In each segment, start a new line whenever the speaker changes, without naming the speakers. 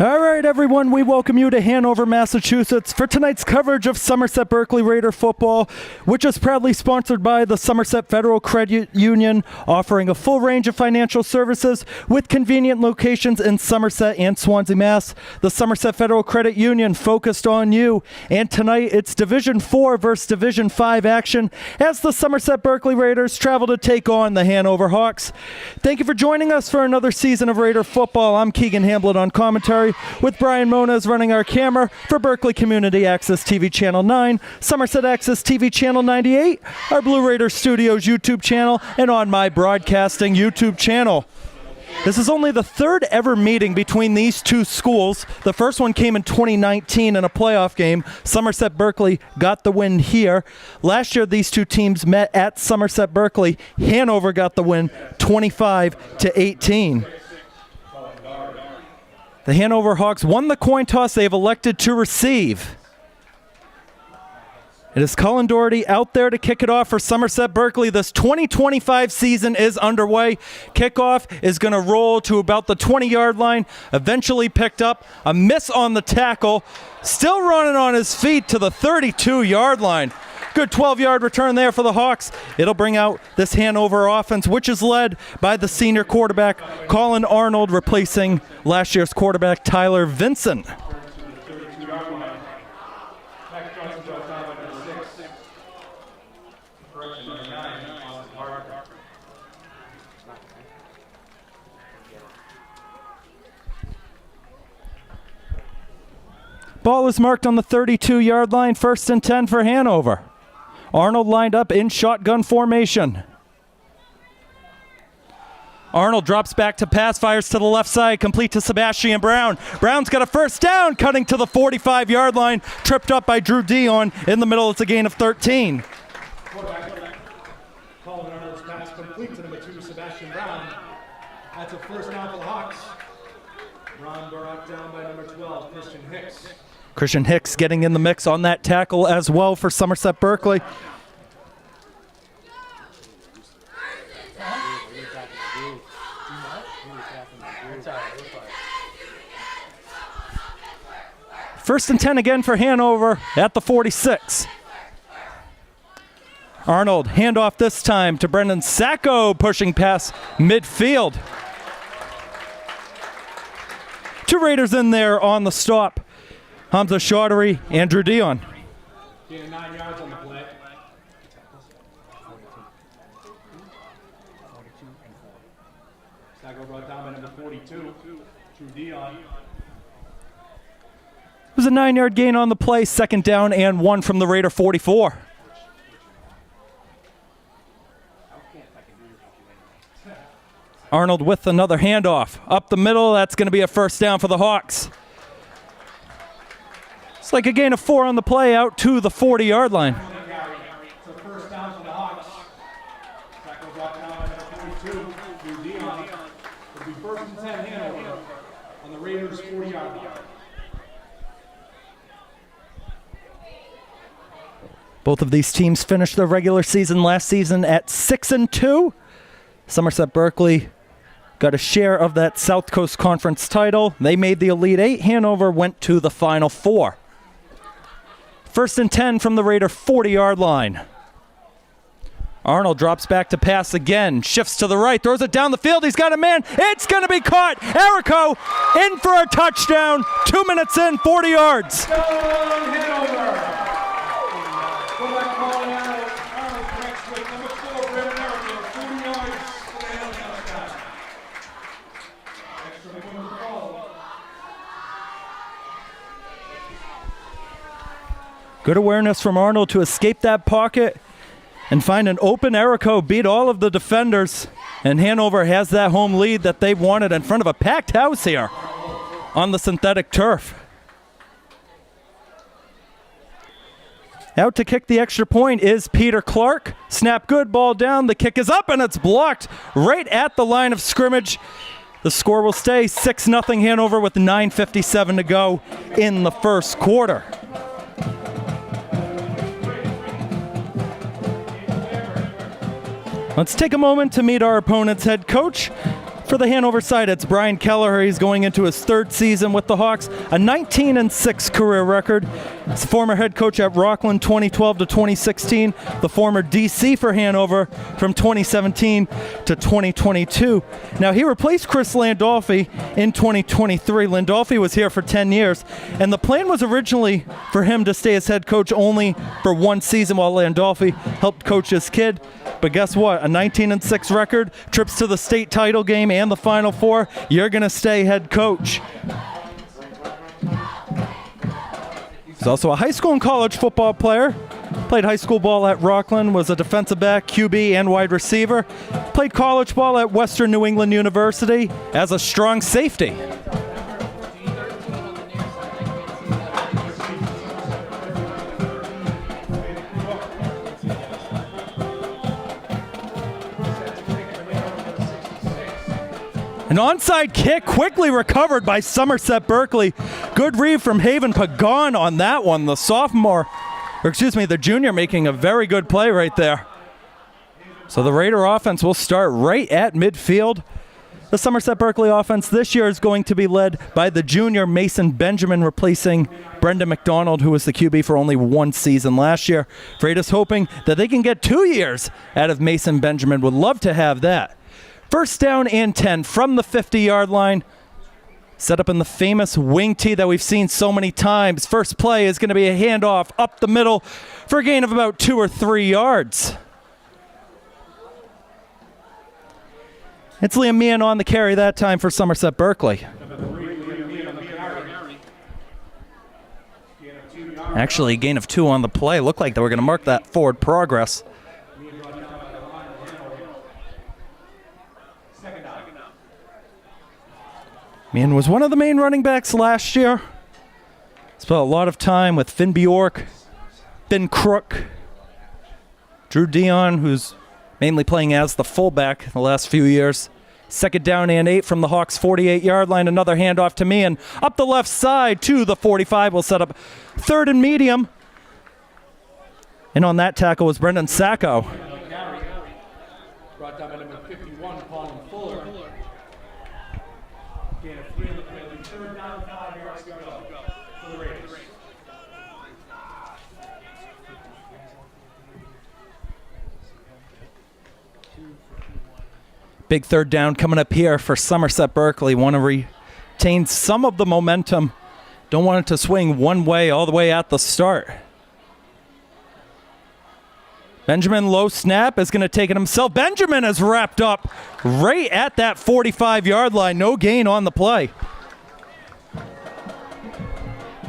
All right, everyone, we welcome you to Hanover, Massachusetts for tonight's coverage of Somerset Berkeley Raider football, which is proudly sponsored by the Somerset Federal Credit Union, offering a full range of financial services with convenient locations in Somerset and Swansea, Mass. The Somerset Federal Credit Union focused on you, and tonight it's Division 4 versus Division 5 action as the Somerset Berkeley Raiders travel to take on the Hanover Hawks. Thank you for joining us for another season of Raider football. I'm Keegan Hamblin on commentary, with Brian Moniz running our camera for Berkeley Community Access TV Channel 9, Somerset Access TV Channel 98, our Blue Raider Studios YouTube channel, and on my broadcasting YouTube channel. This is only the third ever meeting between these two schools. The first one came in 2019 in a playoff game. Somerset Berkeley got the win here. Last year, these two teams met at Somerset Berkeley. Hanover got the win 25-18. The Hanover Hawks won the coin toss they have elected to receive. It is Colin Doherty out there to kick it off for Somerset Berkeley. This 2025 season is underway. Kickoff is going to roll to about the 20-yard line, eventually picked up. A miss on the tackle, still running on his feet to the 32-yard line. Good 12-yard return there for the Hawks. It'll bring out this Hanover offense, which is led by the senior quarterback, Colin Arnold, replacing last year's quarterback, Tyler Vincent. Ball is marked on the 32-yard line, 1st and 10 for Hanover. Arnold lined up in shotgun formation. Arnold drops back to pass, fires to the left side, complete to Sebastian Brown. Brown's got a first down, cutting to the 45-yard line, tripped up by Drew Dion. In the middle, it's a gain of 13.
Colin Arnold's pass complete to number 2, Sebastian Brown. That's a first down for the Hawks. Brown brought down by number 12, Christian Hicks.
Christian Hicks getting in the mix on that tackle as well for Somerset Berkeley. First and 10 again for Hanover at the 46. Arnold, handoff this time to Brendan Sacco, pushing past midfield. Two Raiders in there on the stop. Hamza Chaudhry, Andrew Dion.
Gain 9 yards on the play. Sacco brought down by number 42, Drew Dion.
It was a 9-yard gain on the play, 2nd down and 1 from the Raider 44. Arnold with another handoff. Up the middle, that's going to be a first down for the Hawks. It's like a gain of 4 on the play, out to the 40-yard line.
It's a first down for the Hawks. Sacco brought down by number 42, Drew Dion. It'll be 1st and 10 Hanover on the Raiders' 40-yard line.
Both of these teams finished their regular season last season at 6-2. Somerset Berkeley got a share of that South Coast Conference title. They made the Elite Eight. Hanover went to the Final Four. 1st and 10 from the Raider 40-yard line. Arnold drops back to pass again, shifts to the right, throws it down the field. He's got a man. It's going to be caught. Erico in for a touchdown. 2 minutes in, 40 yards. Good awareness from Arnold to escape that pocket and find an open Erico, beat all of the defenders, and Hanover has that home lead that they've wanted in front of a packed house here on the synthetic turf. Out to kick the extra point is Peter Clark. Snap good, ball down, the kick is up and it's blocked right at the line of scrimmage. The score will stay 6-0 Hanover with 9:57 to go in the first quarter. Let's take a moment to meet our opponent's head coach, For the Hanover side, it's Brian Keller. He's going into his third season with the Hawks, a 19-6 career record. He's the former head coach at Rockland 2012 to 2016, the former DC for Hanover from 2017 to 2022. Now, he replaced Chris Landolfi in 2023. Landolfi was here for 10 years, and the plan was originally for him to stay as head coach only for one season while Landolfi helped coach his kid. But guess what? A 19-6 record, trips to the state title game and the Final Four. You're going to stay head coach. He's also a high school and college football player. Played high school ball at Rockland, was a defensive back, QB, and wide receiver. Played college ball at Western New England University as a strong safety. An onside kick quickly recovered by Somerset Berkeley. Good read from Haven Pagan on that one. The junior making a very good play right there. So the Raider offense will start right at midfield. The Somerset Berkeley offense this year is going to be led by the junior Mason Benjamin, replacing Brendan McDonald, who was the QB for only one season last year. Raiders hoping that they can get 2 years out of Mason Benjamin. Would love to have that. First down and 10 from the 50-yard line. Set up in the famous wing tee that we've seen so many times. First play is going to be a handoff up the middle for a gain of about 2 or 3 yards. It's Liam Meehan on the carry that time for Somerset Berkeley. Actually, a gain of 2 on the play. Looked like they were going to mark that forward progress. Meehan was one of the main running backs last year. Spent a lot of time with Finn Bjork, Ben Crook, Drew Dion, who's mainly playing as the fullback the last few years. Second down and 8 from the Hawks' 48-yard line. Another handoff to Meehan. Up the left side to the 45. We'll set up third and medium. And on that tackle was Brendan Sacco.
Brought down by number 51, Colin Fuller. Gain of 3 on the play. Third down, 5 yards to go for the Raiders.
Big third down coming up here for Somerset Berkeley. Want to retain some of the momentum. Don't want it to swing one way all the way at the start. Benjamin, low snap, is going to take it himself. Benjamin is wrapped up right at that 45-yard line. No gain on the play.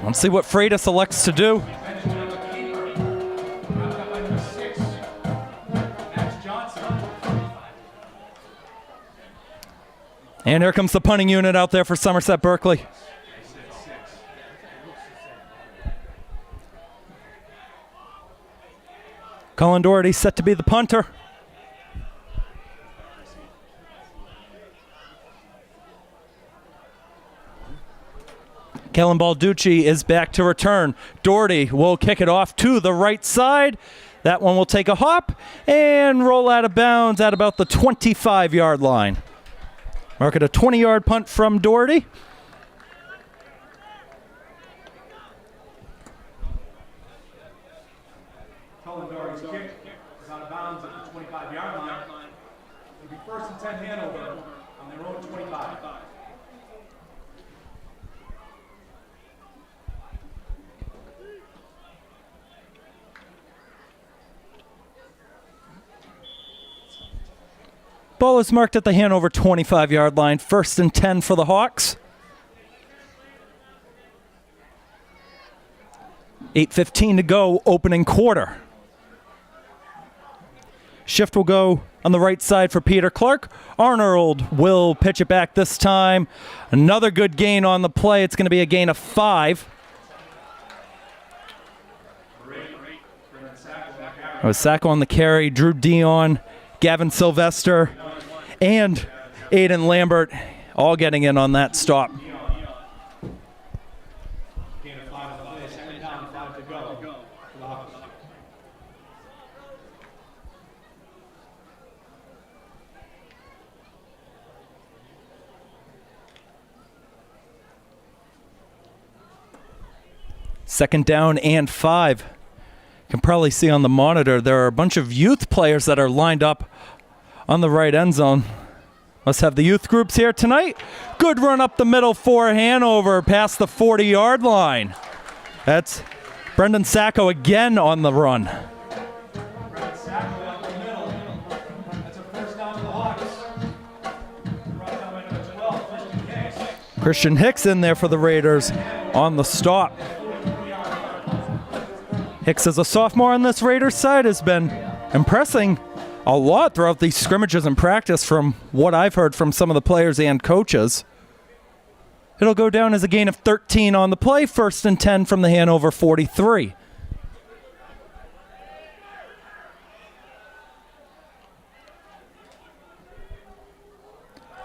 Let's see what Freitas elects to do. And here comes the punting unit out there for Somerset Berkeley. Colin Doherty set to be the punter. Kellen Balducci is back to return. Doherty will kick it off to the right side. That one will take a hop and roll out of bounds at about the 25-yard line. Mark it a 20-yard punt from Doherty.
Colin Doherty's kick is out of bounds at the 25-yard line. It'll be first and 10 Hanover on their own 25.
Ball is marked at the Hanover 25-yard line. First and 10 for the Hawks. 8:15 to go, opening quarter. Shift will go on the right side for Peter Clark. Arnold will pitch it back this time. Another good gain on the play. It's going to be a gain of 5. It was Sacco on the carry. Drew Dion, Gavin Sylvester, and Aiden Lambert all getting in on that stop. Second down and 5. You can probably see on the monitor there are a bunch of youth players that are lined up on the right end zone. Must have the youth groups here tonight. Good run up the middle for Hanover past the 40-yard line. That's Brendan Sacco again on the run.
Brendan Sacco up the middle. That's a first down to the Hawks. Brought down by number 12, Christian Hicks.
Christian Hicks in there for the Raiders on the stop. Hicks, as a sophomore on this Raiders side, has been impressing a lot throughout these scrimmages and practice from what I've heard from some of the players and coaches. It'll go down as a gain of 13 on the play, 1st and 10 from the Hanover 43.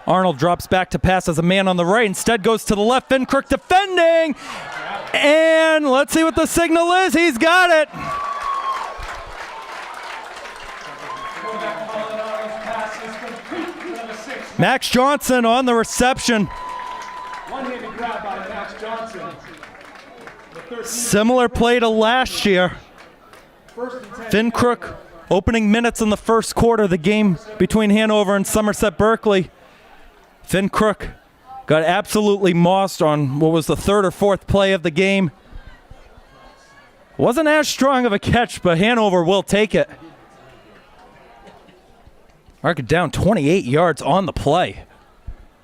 Arnold drops back to pass as a man on the right, instead goes to the left. Fincrook defending, and let's see what the signal is. He's got it. Max Johnson on the reception.
One-handed grab by Max Johnson.
Similar play to last year. Fincrook opening minutes in the first quarter, the game between Hanover and Somerset Berkeley. Fincrook got absolutely mossed on what was the 3rd or 4th play of the game. Wasn't as strong of a catch, but Hanover will take it. Mark it down 28 yards on the play.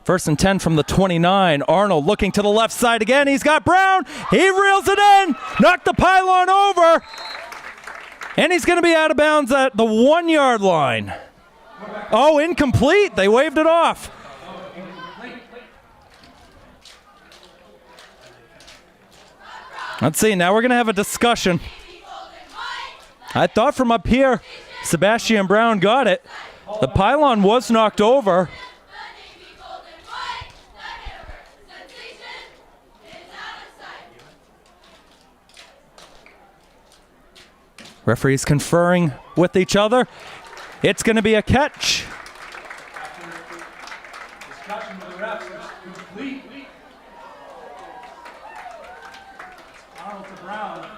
1st and 10 from the 29. Arnold looking to the left side again. He's got Brown. He reels it in. Knocked the pylon over. And he's going to be out of bounds at the 1-yard line. Oh, incomplete. They waved it off. Let's see. Now we're going to have a discussion. I thought from up here, Sebastian Brown got it. The pylon was knocked over. Referees conferring with each other. It's going to be a catch.
Discussion with the refs is complete. Arnold to Brown to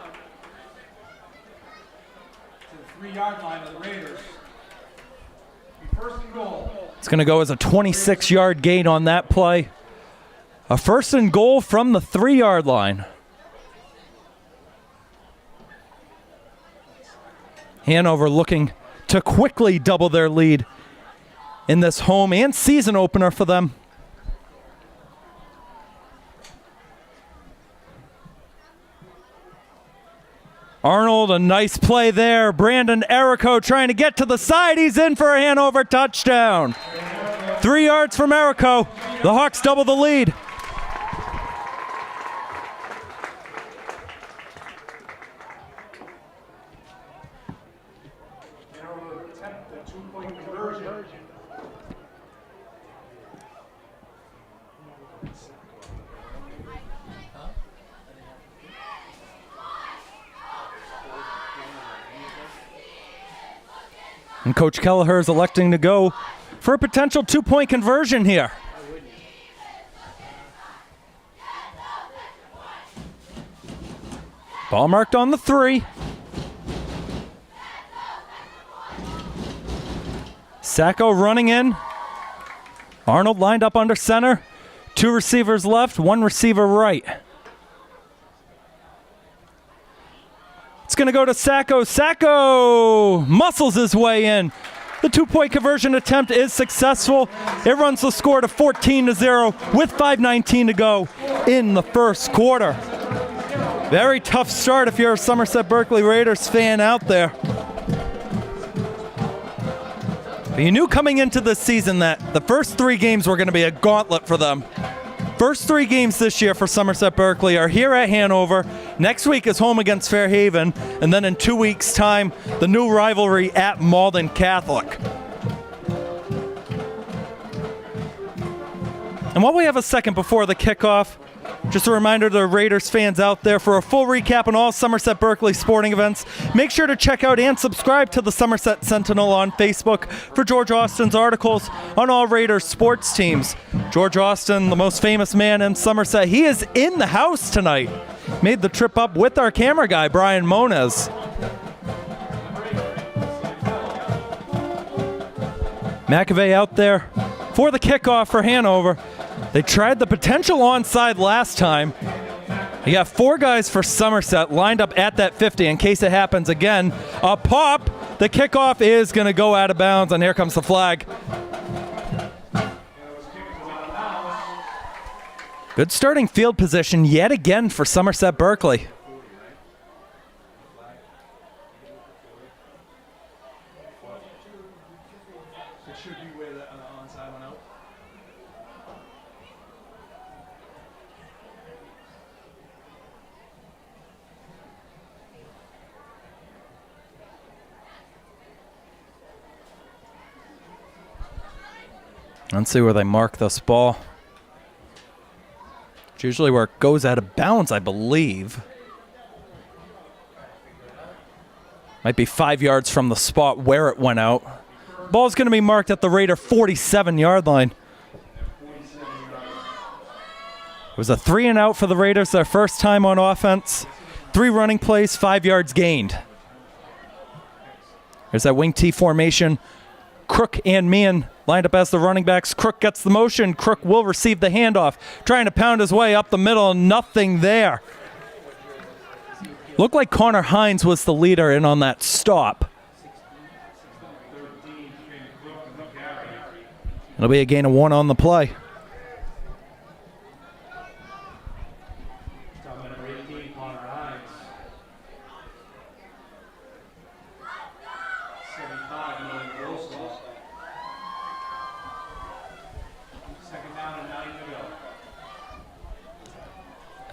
the 3-yard line of the Raiders. Be 1st and goal.
It's going to go as a 26-yard gain on that play. A 1st and goal from the 3-yard line. Hanover looking to quickly double their lead in this home and season opener for them. Arnold, a nice play there. Brandon Errico trying to get to the side. He's in for a Hanover touchdown. 3 yards from Errico. The Hawks double the lead.
Attempt the 2-point conversion.
And Coach Kelleher is electing to go for a potential 2-point conversion here. Ball marked on the 3. Sacco running in. Arnold lined up under center. 2 receivers left, 1 receiver right. It's going to go to Sacco. Sacco muscles his way in. The 2-point conversion attempt is successful. It runs the score to 14-0 with 5:19 to go in the first quarter. Very tough start if you're a Somerset Berkeley Raiders fan out there. But you knew coming into this season that the first 3 games were going to be a gauntlet for them. First 3 games this year for Somerset Berkeley are here at Hanover. Next week is home against Fairhaven. And then in 2 weeks' time, the new rivalry at Malden Catholic. And while we have a second before the kickoff, just a reminder to the Raiders fans out there, for a full recap on all Somerset Berkeley sporting events, make sure to check out and subscribe to the Somerset Sentinel on Facebook for George Austin's articles on all Raiders sports teams. George Austin, the most famous man in Somerset, he is in the house tonight. made the trip up with our camera guy, Brian Moniz. McAvey out there for the kickoff for Hanover. They tried the potential onside last time. You got 4 guys for Somerset lined up at that 50 in case it happens again. A pop. The kickoff is going to go out of bounds, and here comes the flag. Good starting field position yet again for Somerset Berkeley.
It should be where the onside went out.
Let's see where they mark this ball. It's usually where it goes out of bounds, I believe. Might be 5 yards from the spot where it went out. Ball's going to be marked at the Raider 47-yard line. It was a 3-and-out for the Raiders, their first time on offense. 3 running plays, 5 yards gained. There's that wing T formation. Crook and Meehan lined up as the running backs. Crook gets the motion. Crook will receive the handoff. Trying to pound his way up the middle. Nothing there. Looked like Connor Hines was the leader in on that stop. It'll be a gain of 1 on the play.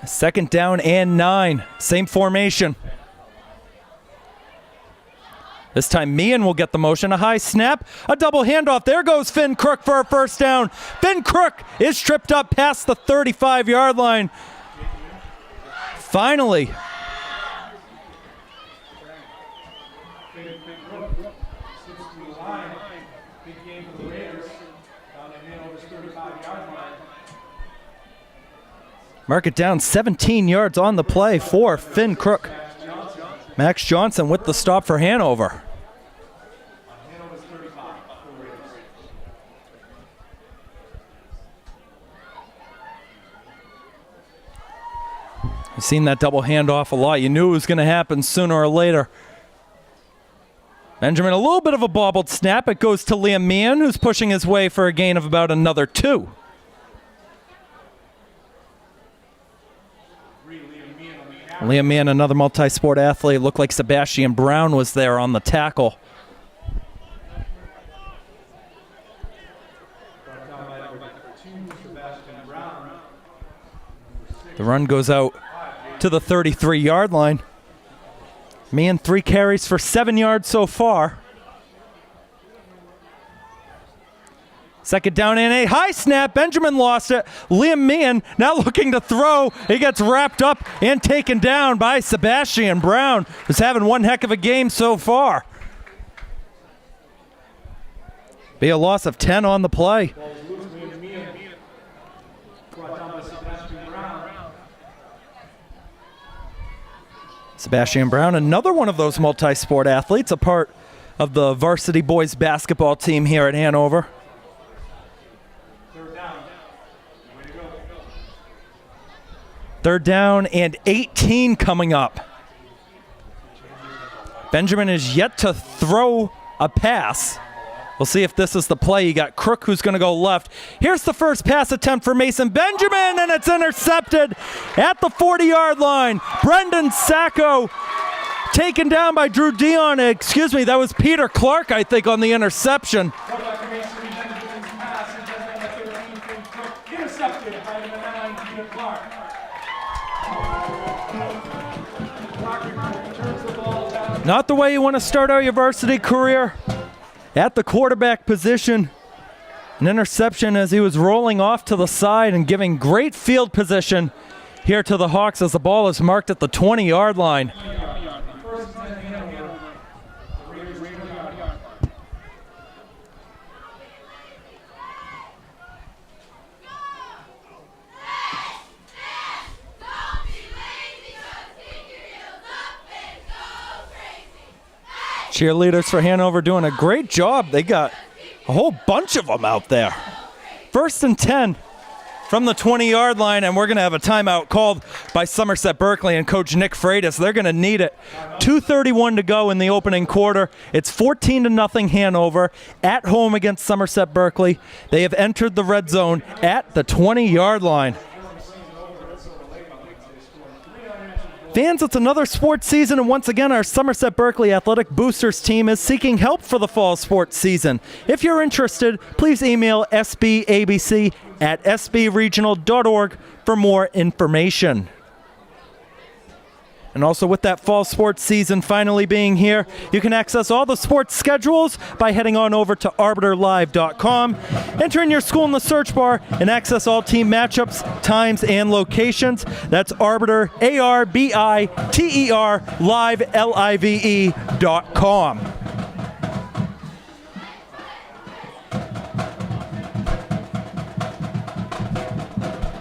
Second down and 9. Same formation. This time Meehan will get the motion. A high snap. A double handoff. There goes Finn Crook for a first down. Finn Crook is tripped up past the 35-yard line. Finally. Mark it down, 17 yards on the play for Finn Crook. Max Johnson with the stop for Hanover. You've seen that double handoff a lot. You knew it was going to happen sooner or later. Benjamin, a little bit of a bobbled snap. It goes to Liam Meehan, who's pushing his way for a gain of about another 2. Liam Meehan, another multi-sport athlete. Looked like Sebastian Brown was there on the tackle. The run goes out to the 33-yard line. Meehan 3 carries for 7 yards so far. Second down and a high snap. Benjamin lost it. Liam Meehan now looking to throw. He gets wrapped up and taken down by Sebastian Brown, who's having one heck of a game so far. Be a loss of 10 on the play. Sebastian Brown, another one of those multi-sport athletes, a part of the varsity boys basketball team here at Hanover. Third down and 18 coming up. Benjamin is yet to throw a pass. We'll see if this is the play. You got Crook, who's going to go left. Here's the first pass attempt for Mason Benjamin, and it's intercepted at the 40-yard line. Brendan Sacco taken down by Drew Dion. Excuse me, that was Peter Clark, I think, on the interception.
Intercepted by number 9, Peter Clark.
Not the way you want to start out your varsity career. At the quarterback position, an interception as he was rolling off to the side and giving great field position here to the Hawks as the ball is marked at the 20-yard line. Cheerleaders for Hanover doing a great job. They got a whole bunch of them out there. 1st and 10 from the 20-yard line, and we're going to have a timeout called by Somerset Berkeley and Coach Nick Freitas. They're going to need it. 2:31 to go in the opening quarter. It's 14-0 Hanover at home against Somerset Berkeley. They have entered the red zone at the 20-yard line. Fans, it's another sports season, and once again, our Somerset Berkeley Athletic Boosters team is seeking help for the fall sports season. If you're interested, please email sbabc@sbregional.org for more information. And also, with that fall sports season finally being here, you can access all the sports schedules by heading on over to arbiterlive.com. Enter in your school in the search bar and access all team matchups, times, and locations. That's Arbiter, ARBITER, live, LIVE.com.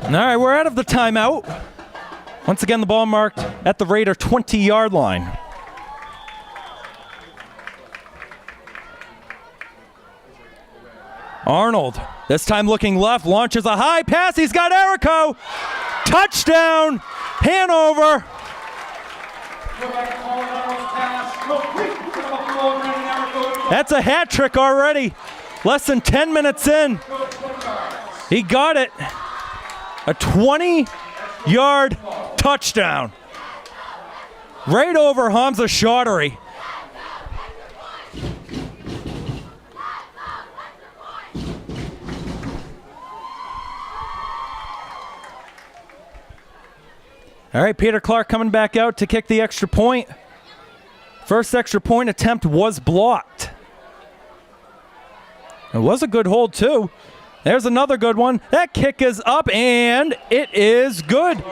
All right, we're out of the timeout. Once again, the ball marked at the Raider 20-yard line. Arnold, this time looking left, launches a high pass. He's got Erico. Touchdown, Hanover. That's a hat trick already. Less than 10 minutes in. He got it. A 20-yard touchdown. Right over Hamza Chaudhry. All right, Peter Clark coming back out to kick the extra point. First extra point attempt was blocked. It was a good hold, too. There's another good one. That kick is up, and it is good.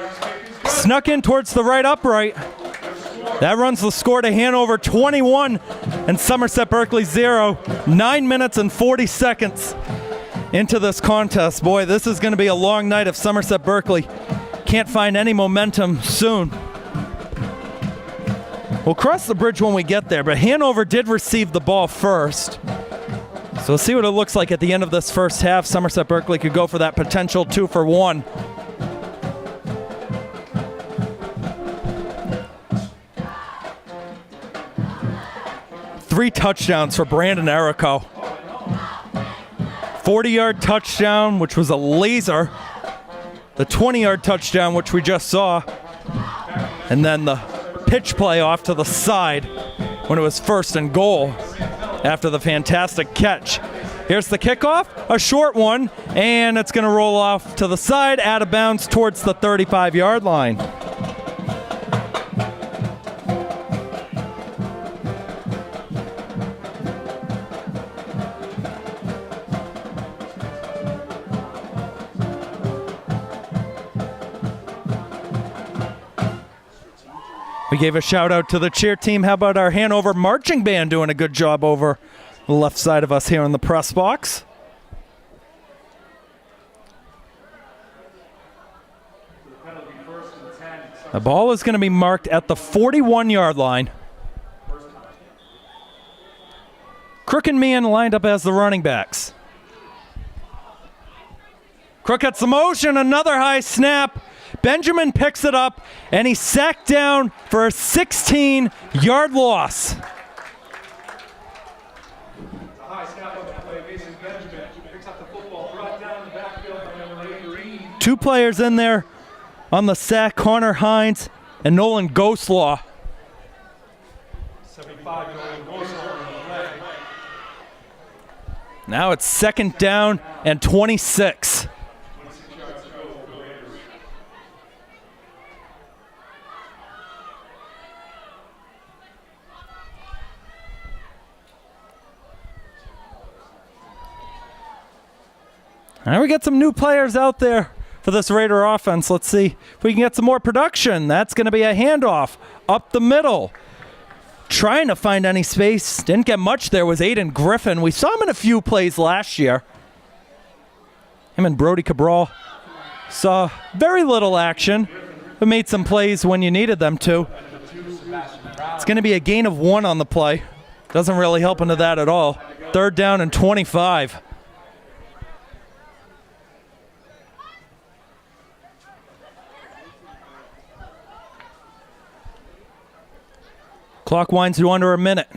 Snuck in towards the right upright. That runs the score to Hanover 21 and Somerset Berkeley 0. 9 minutes and 40 seconds into this contest. Boy, this is going to be a long night if Somerset Berkeley can't find any momentum soon. We'll cross the bridge when we get there, but Hanover did receive the ball first. So we'll see what it looks like at the end of this first half. Somerset Berkeley could go for that potential 2-for-1. Three touchdowns for Brandon Erico. 40-yard touchdown, which was a laser. The 20-yard touchdown, which we just saw. And then the pitch play off to the side when it was 1st and goal after the fantastic catch. Here's the kickoff, a short one, and it's going to roll off to the side, out of bounds towards the 35-yard line. We gave a shout out to the cheer team. How about our Hanover marching band doing a good job over the left side of us here in the press box? The ball is going to be marked at the 41-yard line. Crook and Meehan lined up as the running backs. Crook gets the motion, another high snap. Benjamin picks it up, and he's sacked down for a 16-yard loss. Two players in there on the sack, Connor Hines and Nolan Ghoslaw. Now it's 2nd down and 26. All right, we got some new players out there for this Raider offense. Let's see if we can get some more production. That's going to be a handoff up the middle. Trying to find any space. Didn't get much there was Aiden Griffin. We saw him in a few plays last year. Him and Brody Cabral saw very little action, but made some plays when you needed them to. It's going to be a gain of 1 on the play. Doesn't really help into that at all. 3rd down and 25. Clock winds to under a minute.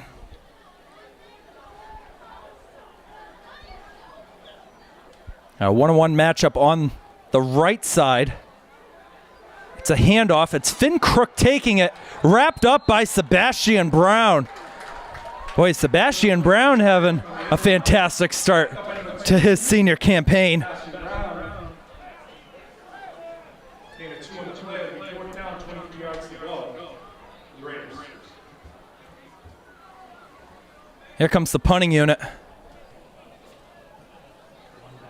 A 1-on-1 matchup on the right side. It's a handoff. It's Finn Crook taking it, wrapped up by Sebastian Brown. Boy, Sebastian Brown having a fantastic start to his senior campaign. Here comes the punting unit.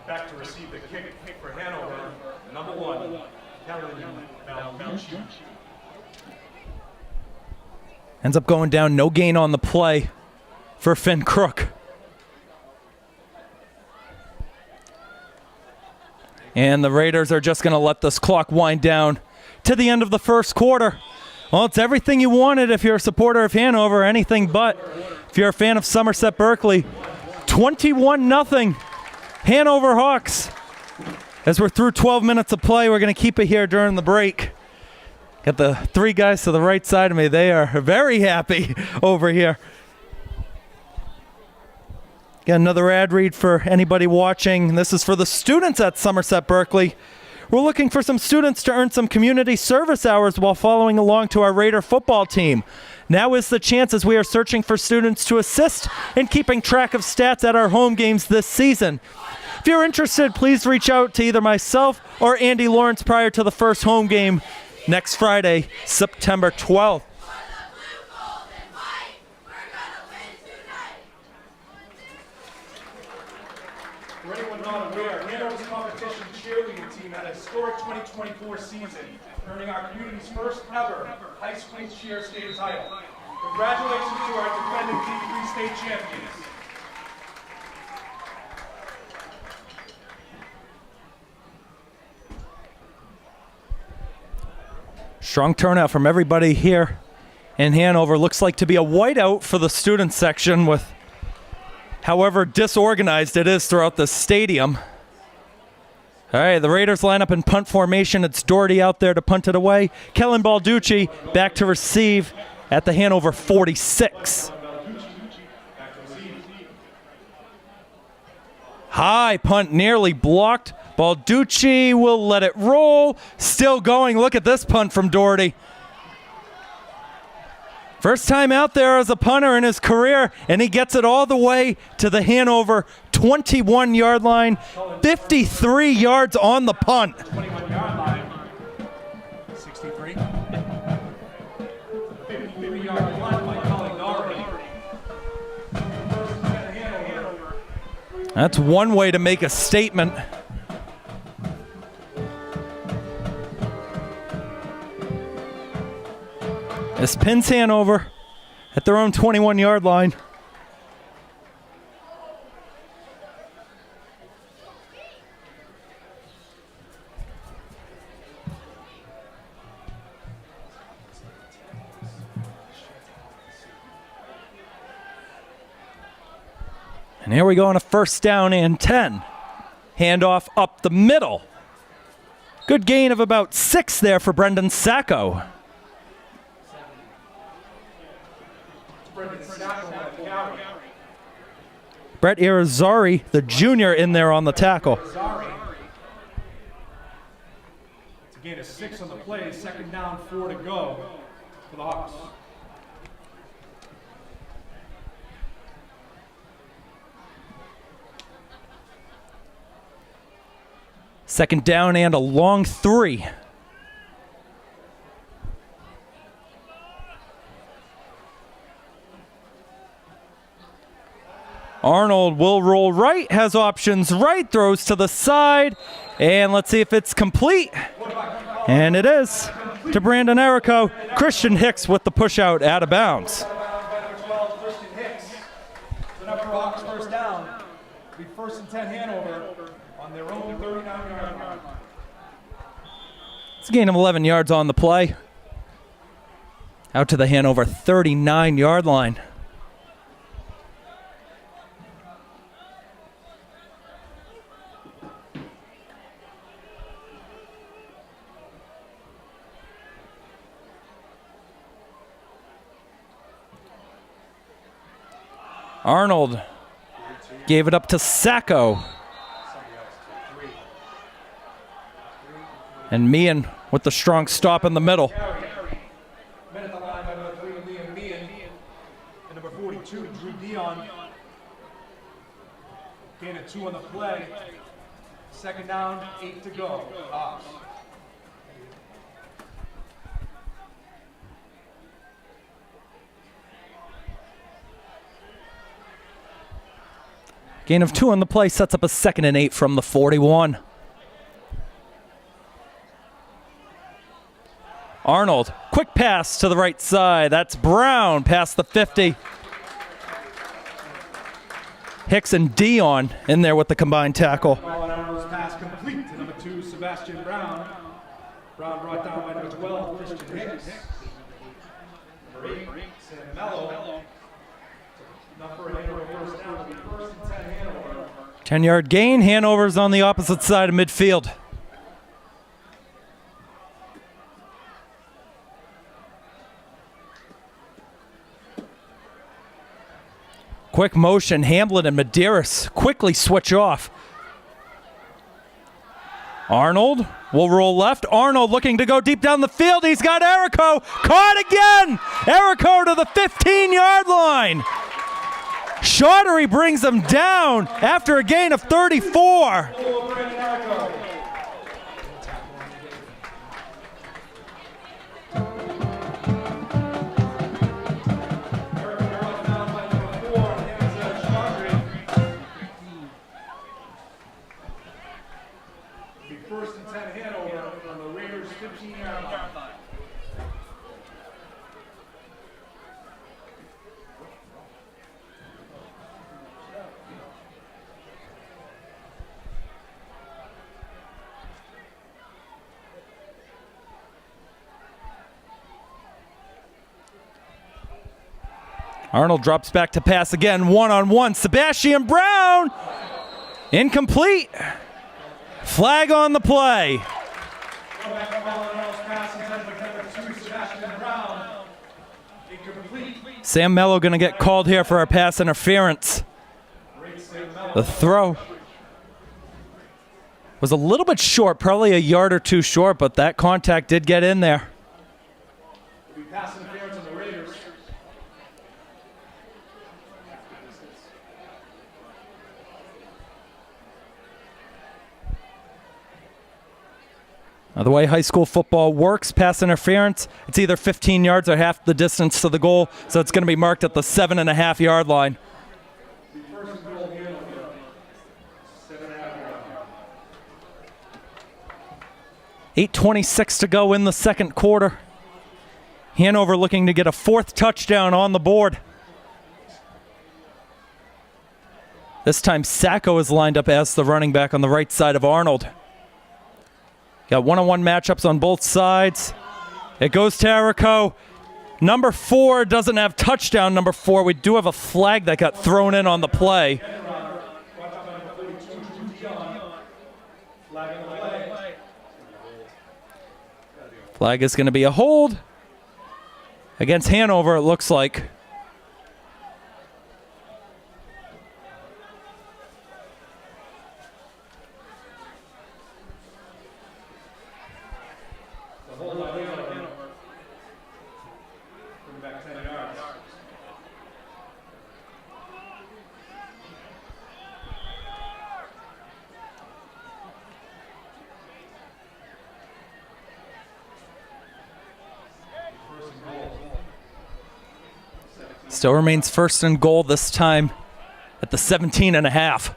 Back to receive the kick for Hanover, number 1, Balducci.
Ends up going down, no gain on the play for Finn Crook. And the Raiders are just going to let this clock wind down to the end of the first quarter. Well, it's everything you wanted if you're a supporter of Hanover, anything but. If you're a fan of Somerset Berkeley, 21-0 Hanover Hawks. As we're through 12 minutes of play, we're going to keep it here during the break. Got the 3 guys to the right side of me. They are very happy over here. Got another ad read for anybody watching. This is for the students at Somerset Berkeley. We're looking for some students to earn some community service hours while following along to our Raider football team. Now is the chance as we are searching for students to assist in keeping track of stats at our home games this season. If you're interested, please reach out to either myself or Andy Lawrence prior to the first home game next Friday, September 12th.
For anyone not aware, Hanover's competition cheerleading team had a historic 2024 season, earning our community's first ever high school cheer state title. Congratulations to our defending D3 state champions.
Strong turnout from everybody here in Hanover. Looks like to be a whiteout for the student section with however disorganized it is throughout the stadium. All right, the Raiders line up in punt formation. It's Doherty out there to punt it away. Kellen Balducci back to receive at the Hanover 46. High punt nearly blocked. Balducci will let it roll. Still going. Look at this punt from Doherty. First time out there as a punter in his career, and he gets it all the way to the Hanover 21-yard line. 53 yards on the punt.
21-yard line. 63. 53-yard line by Colin Doherty.
That's one way to make a statement. This pins Hanover at their own 21-yard line. And here we go on a 1st down and 10. Handoff up the middle. Good gain of about 6 there for Brendan Sacco. Brett Irizarry, the junior, in there on the tackle.
It's a gain of 6 on the play. 2nd down, 4 to go for the Hawks.
Second down and a long 3. Arnold will roll right, has options right, throws to the side, and let's see if it's complete. And it is to Brandon Erico. Christian Hicks with the push out out of bounds.
Christian Hicks. So now for Hawks 1st down. It'll be 1st and 10 Hanover on their own 39-yard line.
It's a gain of 11 yards on the play. Out to the Hanover 39-yard line. Arnold gave it up to Sacco. And Meehan with the strong stop in the middle.
Men at the line by number 3, Liam Meehan. And number 42, Drew Dion. Gain of 2 on the play. Second down, 8 to go. Ops.
Gain of 2 on the play sets up a 2nd and 8 from the 41. Arnold, quick pass to the right side. That's Brown past the 50. Hicks and Dion in there with the combined tackle.
Ball on Arnold's pass complete to number 2, Sebastian Brown. Brown brought down by number 12, Christian Hicks. Number 8, Sam Mello. Number Hanover first down will be 1st and 10 Hanover.
10-yard gain. Hanover's on the opposite side of midfield. Quick motion, Hamblin and Medeiros quickly switch off. Arnold will roll left. Arnold looking to go deep down the field. He's got Erico. Caught again! Erico to the 15-yard line. Chaudhary brings him down after a gain of 34.
First and 10 Hanover on the Raiders' 15-yard line.
Arnold drops back to pass again, one-on-one. Sebastian Brown, incomplete. Flag on the play. Sam Mello going to get called here for our pass interference. The throw was a little bit short, probably a yard or two short, but that contact did get in there.
Pass interference on the Raiders.
Now, the way high school football works, pass interference, it's either 15 yards or half the distance to the goal, so it's going to be marked at the 7.5-yard line. 8:26 to go in the second quarter. Hanover looking to get a 4th touchdown on the board. This time Sacco is lined up as the running back on the right side of Arnold. Got one-on-one matchups on both sides. It goes to Erico. Number 4 doesn't have touchdown. Number 4, we do have a flag that got thrown in on the play. Flag is going to be a hold against Hanover, it looks like. Still remains 1st and goal, this time at the 17.5.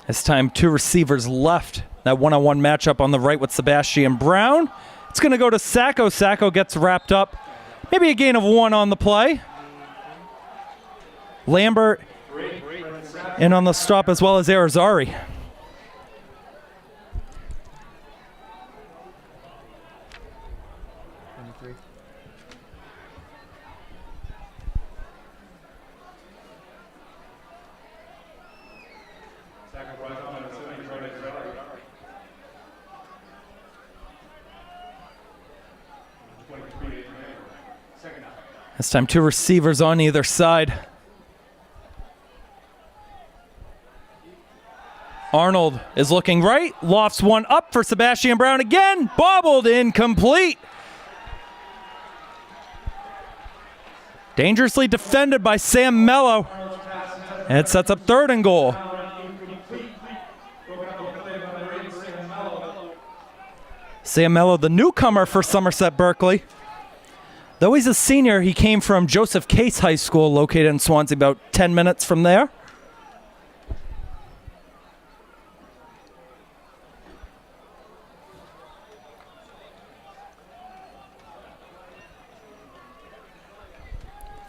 This time 2 receivers left. That one-on-one matchup on the right with Sebastian Brown. It's going to go to Sacco. Sacco gets wrapped up. Maybe a gain of 1 on the play. Lambert in on the stop as well as Arizari. This time 2 receivers on either side. Arnold is looking right, lofts one up for Sebastian Brown again, bobbled, incomplete. Dangerously defended by Sam Mello. And it sets up 3rd and goal. Sam Mello, the newcomer for Somerset Berkeley. Though he's a senior, he came from Joseph Case High School, located in Swansea, about 10 minutes from there.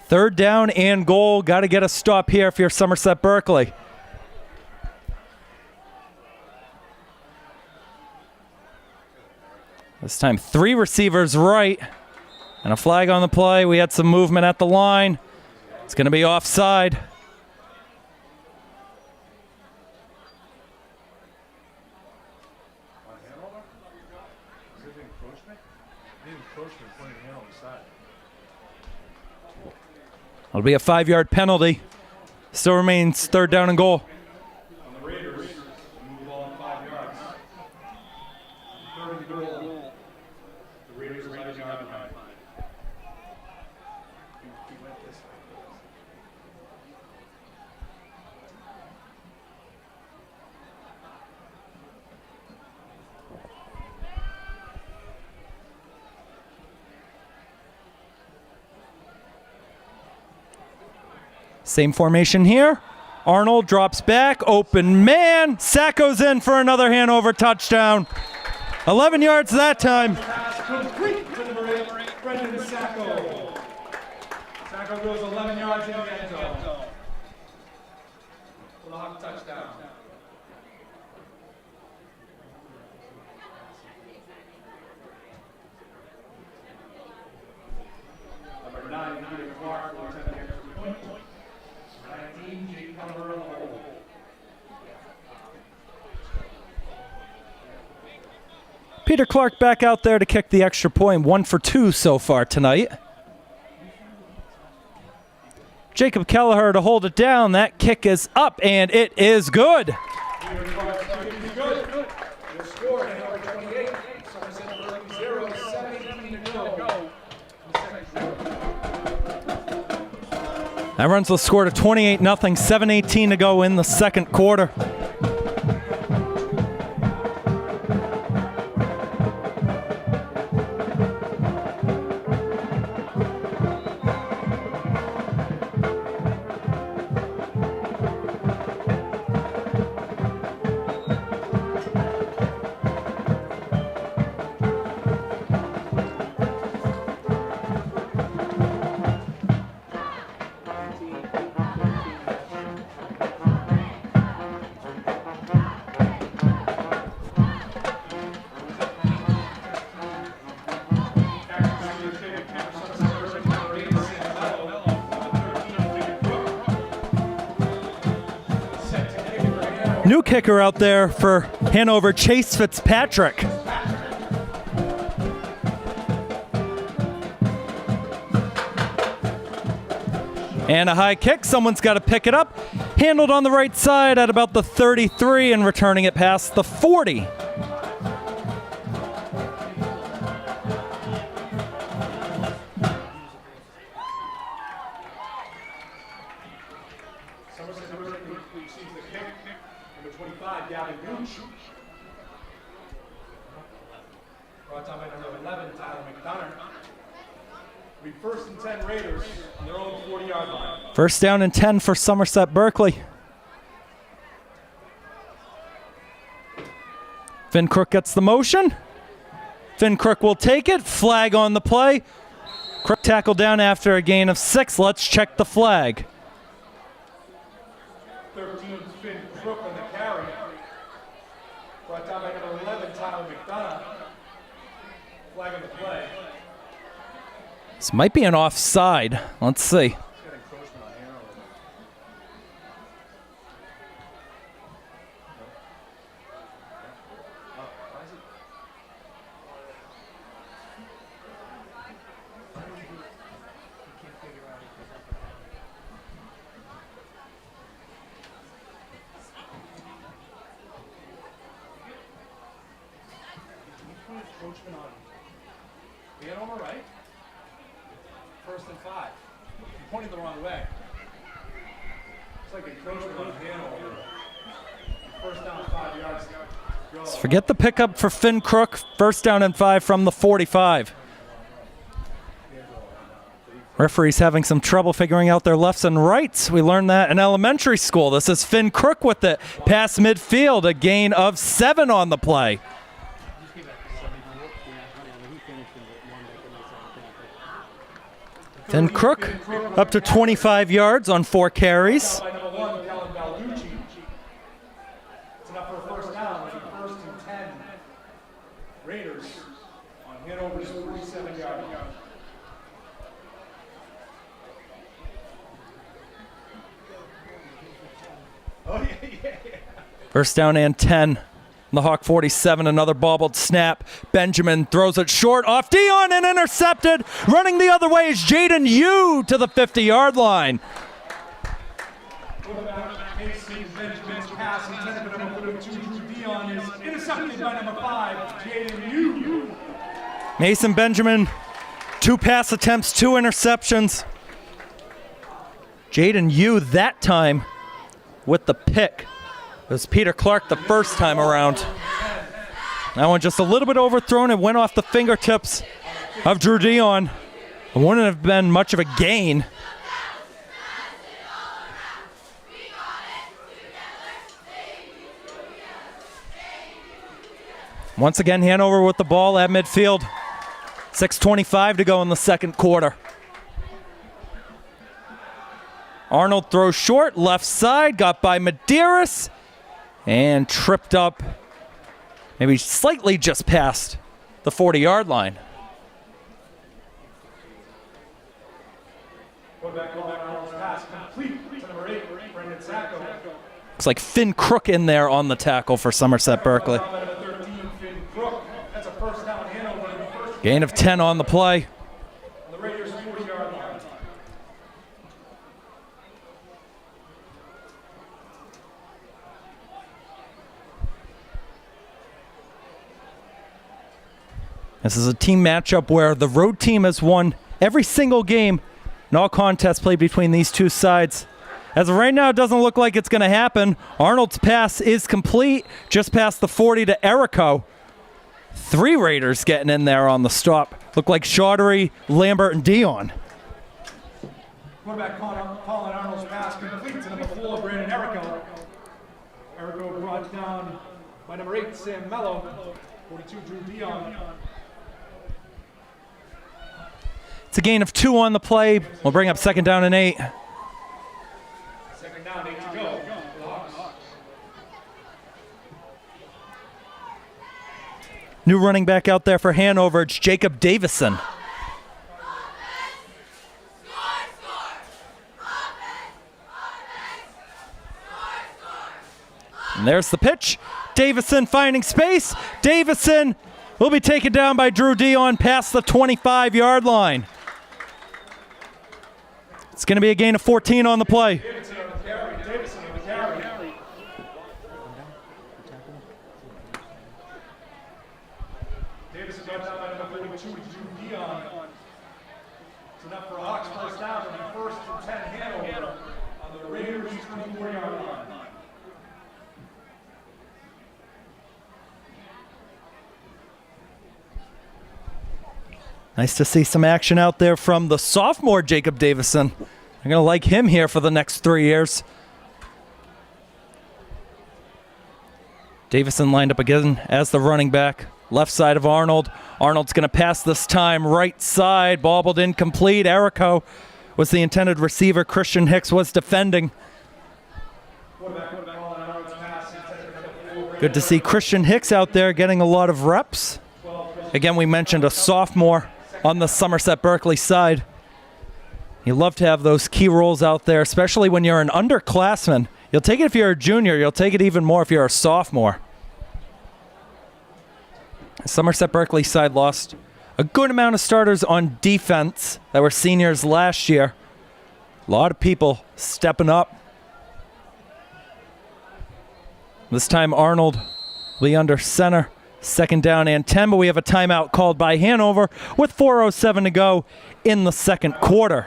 Third down and goal. Got to get a stop here if you're Somerset Berkeley. This time 3 receivers right. And a flag on the play. We had some movement at the line. It's going to be offside. It'll be a 5-yard penalty. Still remains 3rd down and goal.
On the Raiders, move the ball on 5 yards. 3rd and goal. The Raiders are 8 yards behind. He went this way.
Same formation here. Arnold drops back, open man. Sack goes in for another Hanover touchdown. 11 yards that time.
Pass complete to number 8, Brendan Sacco. Sacco goes 11 yards in the end zone. Block touchdown. Number 9, Peter Clark, will attempt the extra point. 19, Jake Hanover on the hold.
Peter Clark back out there to kick the extra point. 1 for 2 so far tonight. Jacob Kelleher to hold it down. That kick is up, and it is good.
Peter Clark's kick is good. Your score, Hanover 28, Somerset Berkeley 0, 7:18 to go.
That runs the score to 28-0, 7:18 to go in the second quarter. New kicker out there for Hanover, Chase Fitzpatrick. And a high kick. Someone's got to pick it up. Handled on the right side at about the 33 and returning it past the 40.
Somerset Berkeley receives the kick. Number 25, Gavin Gooch. Brought down by number 11, Tyler McDonough. We 1st and 10 Raiders on their own 40-yard line.
First down and 10 for Somerset Berkeley. Finn Crook gets the motion. Finn Crook will take it. Flag on the play. Crook tackled down after a gain of 6. Let's check the flag.
13, Finn Crook on the carry. Brought down by number 11, Tyler McDonough. Flag on the play.
This might be an offside. Let's see.
He's got encroachment on Hanover. Hanover, right? 1st and 5. You're pointing the wrong way. It's like encroachment on Hanover. 1st down, 5 yards. Go.
Forget the pickup for Finn Crook. 1st down and 5 from the 45. Referees having some trouble figuring out their lefts and rights. We learned that in elementary school. This is Finn Crook with it. Pass midfield, a gain of 7 on the play. Finn Crook up to 25 yards on 4 carries.
It's enough for a 1st down. 1st and 10. Raiders on Hanover's 47-yard line. Oh, yeah.
1st down and 10. The Hawk 47, another bobbled snap. Benjamin throws it short off Dion and intercepted. Running the other way is Jaden Yu to the 50-yard line.
Benjamin's pass intended for number 2, Drew Dion, is intercepted by number 5, Jaden Yu.
Mason Benjamin, 2 pass attempts, 2 interceptions. Jaden Yu that time with the pick. It was Peter Clark the first time around. That one just a little bit overthrown. It went off the fingertips of Drew Dion. It wouldn't have been much of a gain. Once again, Hanover with the ball at midfield. 6:25 to go in the second quarter. Arnold throws short, left side, got by Medeiros, and tripped up, maybe slightly just past the 40-yard line. Looks like Finn Crook in there on the tackle for Somerset Berkeley. Gain of 10 on the play. This is a team matchup where the road team has won every single game in all contests played between these two sides. As of right now, it doesn't look like it's going to happen. Arnold's pass is complete, just past the 40 to Erico. 3 Raiders getting in there on the stop. Look like Chaudhry, Lambert, and Dion.
Quarterback Colin Arnold's pass complete to number 4, Brandon Erico. Erico brought down by number 8, Sam Mello. 42, Drew Dion.
It's a gain of 2 on the play. We'll bring up 2nd down and 8.
2nd down, 8 to go.
New running back out there for Hanover, it's Jacob Davison. And there's the pitch. Davison finding space. Davison will be taken down by Drew Dion past the 25-yard line. It's going to be a gain of 14 on the play.
Davison on the carry. Davison got down by number 42, Drew Dion. It's enough for Hawks 1st down. It'll be 1st and 10 Hanover on the Raiders' 24-yard line.
Nice to see some action out there from the sophomore Jacob Davison. I'm going to like him here for the next 3 years. Davison lined up again as the running back. Left side of Arnold. Arnold's going to pass this time right side. Bobbled incomplete. Erico was the intended receiver. Christian Hicks was defending. Good to see Christian Hicks out there getting a lot of reps. Again, we mentioned a sophomore on the Somerset Berkeley side. You love to have those key roles out there, especially when you're an underclassman. You'll take it if you're a junior. You'll take it even more if you're a sophomore. Somerset Berkeley side lost a good amount of starters on defense that were seniors last year. A lot of people stepping up. This time Arnold will be under center. Second down and 10, but we have a timeout called by Hanover with 4:07 to go in the second quarter.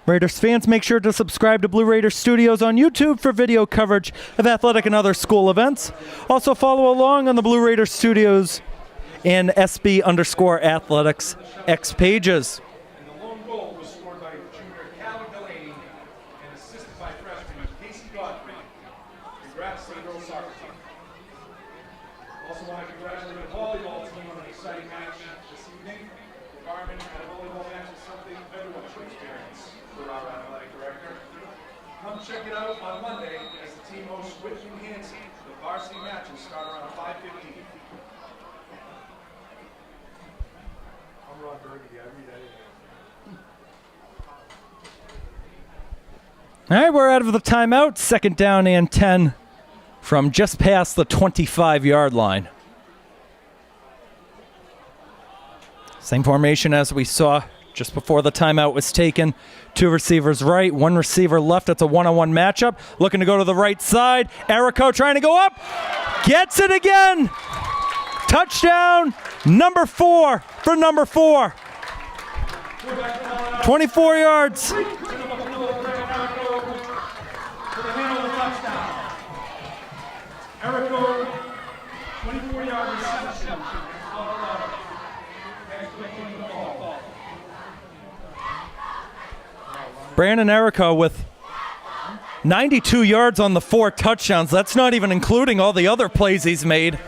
Raiders fans, make sure to subscribe to Blue Raiders Studios on YouTube for video coverage of athletic and other school events. Also follow along on the Blue Raiders Studios and SB_athletics X pages.
And the lone goal was scored by junior Callie Delaney and assisted by freshman Casey Godfrey. Congrats to the girls soccer team. Also want to congratulate the volleyball team on an exciting match this evening. The environment at a volleyball match is something everyone should experience. For our athletic director. Come check it out on Monday as the team hosts Whitney Hansen. The varsity matches start around 5:15. I'm Ron Burgundy. I read that.
All right, we're out of the timeout. Second down and 10 from just past the 25-yard line. Same formation as we saw just before the timeout was taken. Two receivers right, one receiver left. It's a one-on-one matchup. Looking to go to the right side. Erico trying to go up. Gets it again. Touchdown, number 4 for number 4. 24 yards.
For the Hanover touchdown. Erico, 24-yard reception.
Brandon Erico with 92 yards on the 4 touchdowns. That's not even including all the other plays he's made.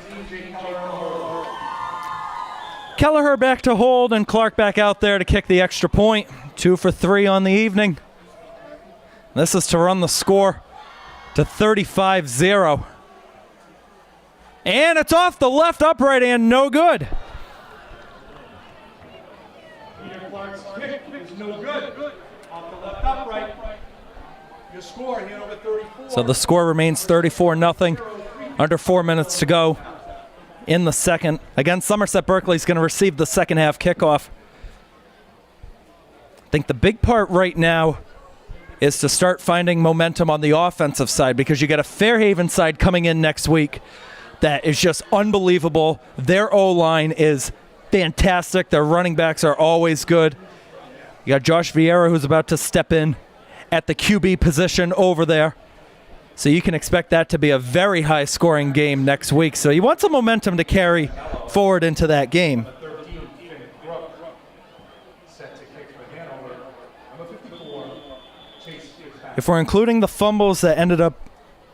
Kelleher back to hold and Clark back out there to kick the extra point. 2 for 3 on the evening. This is to run the score to 35-0. And it's off the left upright and no good.
Peter Clark's kick is no good. Off the left upright. Your score, Hanover 34.
So the score remains 34-0. Under 4 minutes to go in the second. Again, Somerset Berkeley's going to receive the second half kickoff. I think the big part right now is to start finding momentum on the offensive side because you got a Fairhaven side coming in next week that is just unbelievable. Their O-line is fantastic. Their running backs are always good. You got Josh Vieira who's about to step in at the QB position over there. So you can expect that to be a very high-scoring game next week. So you want some momentum to carry forward into that game. If we're including the fumbles that ended up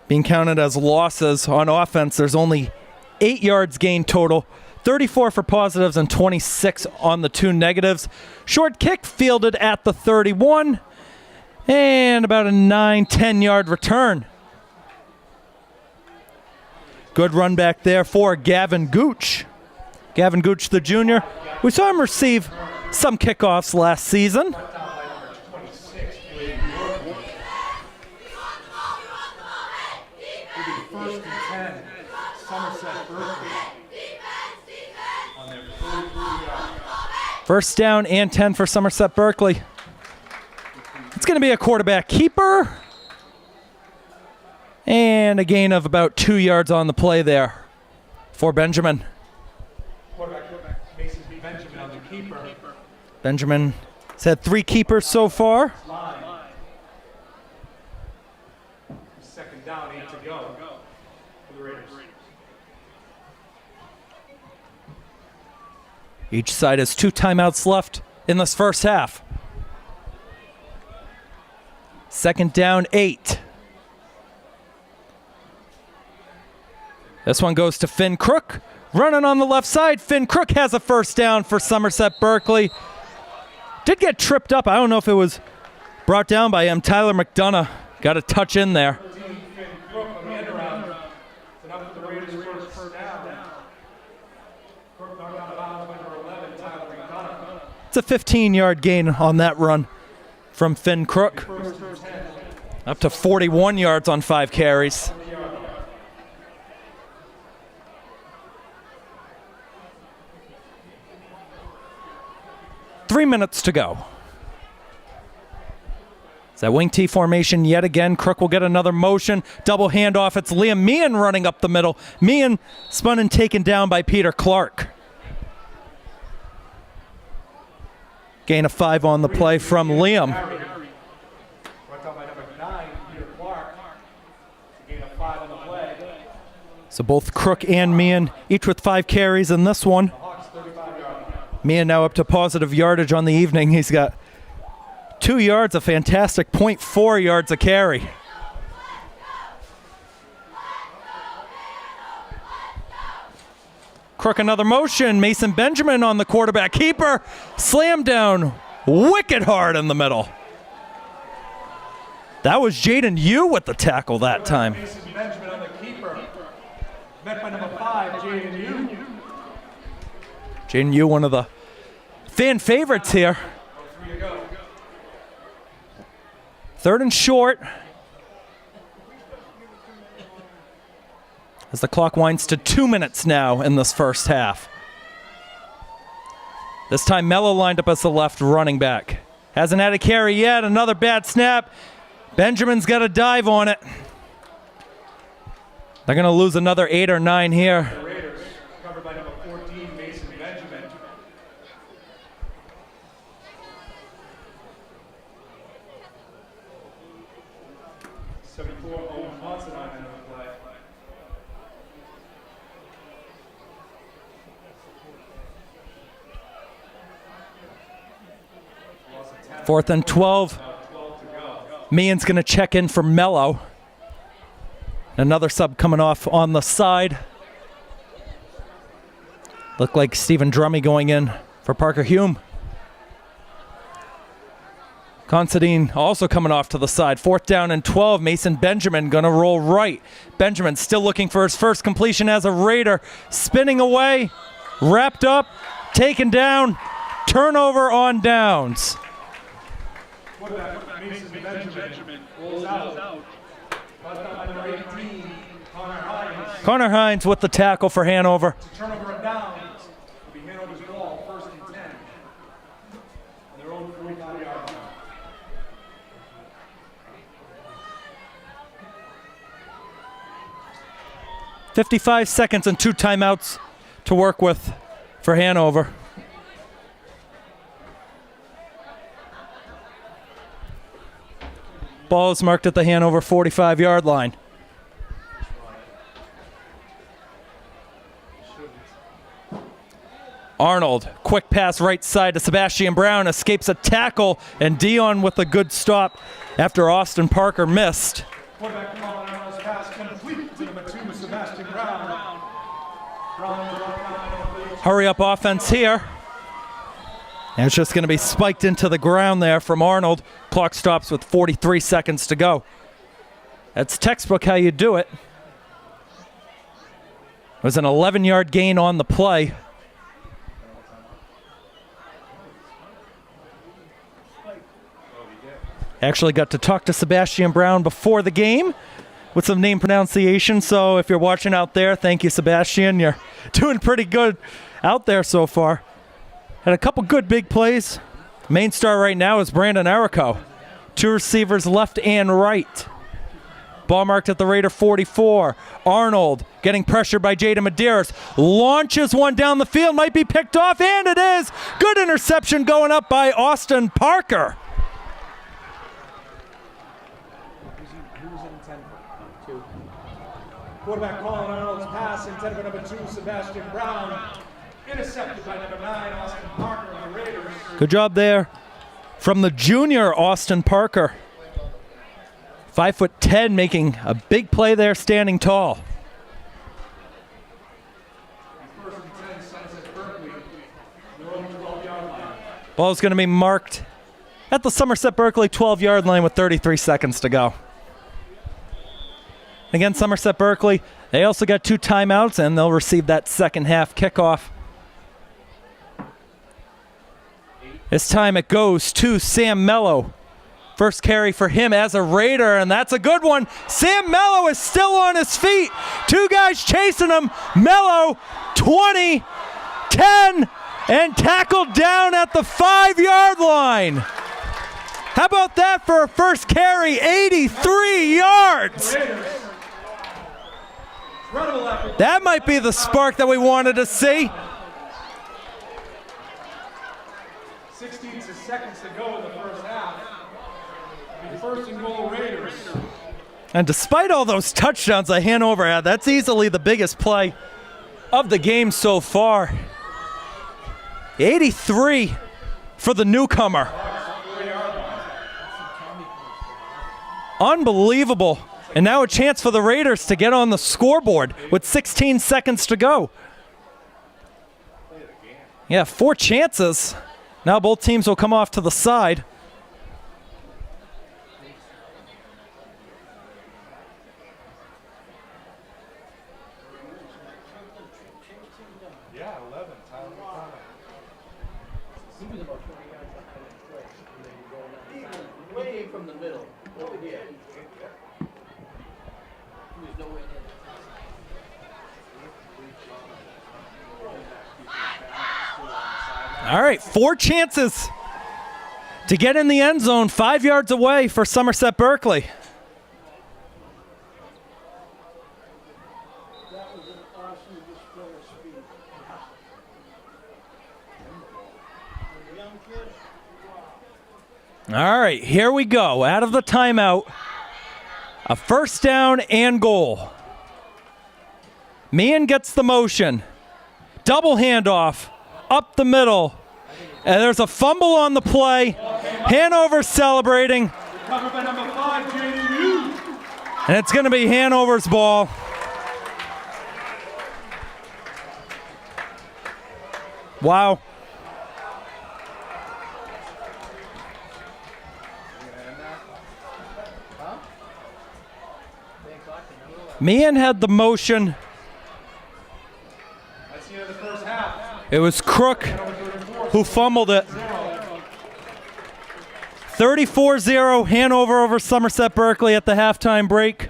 being counted as losses on offense, there's only 8 yards gained total, 34 for positives and 26 on the 2 negatives. Short kick fielded at the 31, and about a 9-10 yard return. Good run back there for Gavin Gooch. Gavin Gooch, the junior. We saw him receive some kickoffs last season.
First and 10, Somerset Berkeley. On their 43-yard.
First down and 10 for Somerset Berkeley. It's going to be a quarterback keeper. And a gain of about 2 yards on the play there for Benjamin.
Quarterback Mason Benjamin on the keeper.
Benjamin has had 3 keepers so far.
Second down, 8 to go for the Raiders.
Each side has 2 timeouts left in this first half. Second down, 8. This one goes to Finn Crook. Running on the left side, Finn Crook has a first down for Somerset Berkeley. Did get tripped up. I don't know if it was brought down by him. Tyler McDonough got a touch in there. It's a 15-yard gain on that run from Finn Crook. Up to 41 yards on 5 carries. Three minutes to go. It's that wing T formation yet again. Crook will get another motion. Double handoff. It's Liam Meehan running up the middle. Meehan spun and taken down by Peter Clark. Gain of 5 on the play from Liam. So both Crook and Meehan, each with 5 carries in this one. Meehan now up to positive yardage on the evening. He's got 2 yards, a fantastic 0.4 yards a carry. Crook another motion. Mason Benjamin on the quarterback keeper. Slam down wicked hard in the middle. That was Jaden Yu with the tackle that time.
Mason Benjamin on the keeper. Met by number 5, Jaden Yu.
Jaden Yu, one of the fan favorites here.
3 to go.
3rd and short. As the clock winds to 2 minutes now in this first half. This time Mello lined up as the left running back. Hasn't had a carry yet. Another bad snap. Benjamin's got a dive on it. They're going to lose another 8 or 9 here.
The Raiders, covered by number 14, Mason Benjamin. Owen Watson on the play.
4th and 12. Meehan's going to check in for Mello. Another sub coming off on the side. Looked like Stephen Drummy going in for Parker Hume. Considine also coming off to the side. 4th down and 12. Mason Benjamin going to roll right. Benjamin still looking for his first completion as a Raider. Spinning away. Wrapped up. Taken down. Turnover on downs.
Quarterback Mason Benjamin rolls out. Number 18, Connor Hines.
Connor Hines with the tackle for Hanover.
Turnover and down. It'll be Hanover's ball, 1st and 10. On their own 45-yard line.
55 seconds and 2 timeouts to work with for Hanover. Ball is marked at the Hanover 45-yard line. Arnold, quick pass right side to Sebastian Brown, escapes a tackle, and Dion with a good stop after Austin Parker missed.
Quarterback Colin Arnold's pass complete to number 2, Sebastian Brown.
Hurry up offense here. And it's just going to be spiked into the ground there from Arnold. Clock stops with 43 seconds to go. That's textbook how you do it. It was an 11-yard gain on the play. Actually got to talk to Sebastian Brown before the game with some name pronunciation. So if you're watching out there, thank you, Sebastian. You're doing pretty good out there so far. Had a couple good big plays. Main star right now is Brandon Arico. 2 receivers left and right. Ball marked at the Raider 44. Arnold getting pressured by Jaden Medeiros. Launches one down the field. Might be picked off, and it is. Good interception going up by Austin Parker.
Quarterback Colin Arnold's pass intended for number 2, Sebastian Brown. Intercepted by number 9, Austin Parker of the Raiders.
Good job there from the junior Austin Parker. 5'10", making a big play there, standing tall.
1st and 10, Somerset Berkeley. Their own 12-yard line.
Ball's going to be marked at the Somerset Berkeley 12-yard line with 33 seconds to go. Again, Somerset Berkeley, they also got 2 timeouts, and they'll receive that second half kickoff. This time it goes to Sam Mello. First carry for him as a Raider, and that's a good one. Sam Mello is still on his feet. 2 guys chasing him. Mello, 20, 10, and tackled down at the 5-yard line. How about that for a first carry? 83 yards.
Incredible effort.
That might be the spark that we wanted to see.
16 seconds to go in the first half. First and goal, Raiders.
And despite all those touchdowns that Hanover had, that's easily the biggest play of the game so far. 83 for the newcomer. Unbelievable. And now a chance for the Raiders to get on the scoreboard with 16 seconds to go. Yeah, 4 chances. Now both teams will come off to the side.
Yeah, 11.
Way from the middle, over here. There's no way
All right, 4 chances to get in the end zone, 5 yards away for Somerset Berkeley.
that was an awesome display of speed. The young kid, wow.
All right, here we go. Out of the timeout, a first down and goal. Meehan gets the motion. Double handoff up the middle. And there's a fumble on the play. Hanover celebrating.
Covered by number 5, Jaden Hughes.
And it's going to be Hanover's ball. Wow. Meehan had the motion.
That's the end of the first half.
It was Crook who fumbled it. 34-0 Hanover over Somerset Berkeley at the halftime break.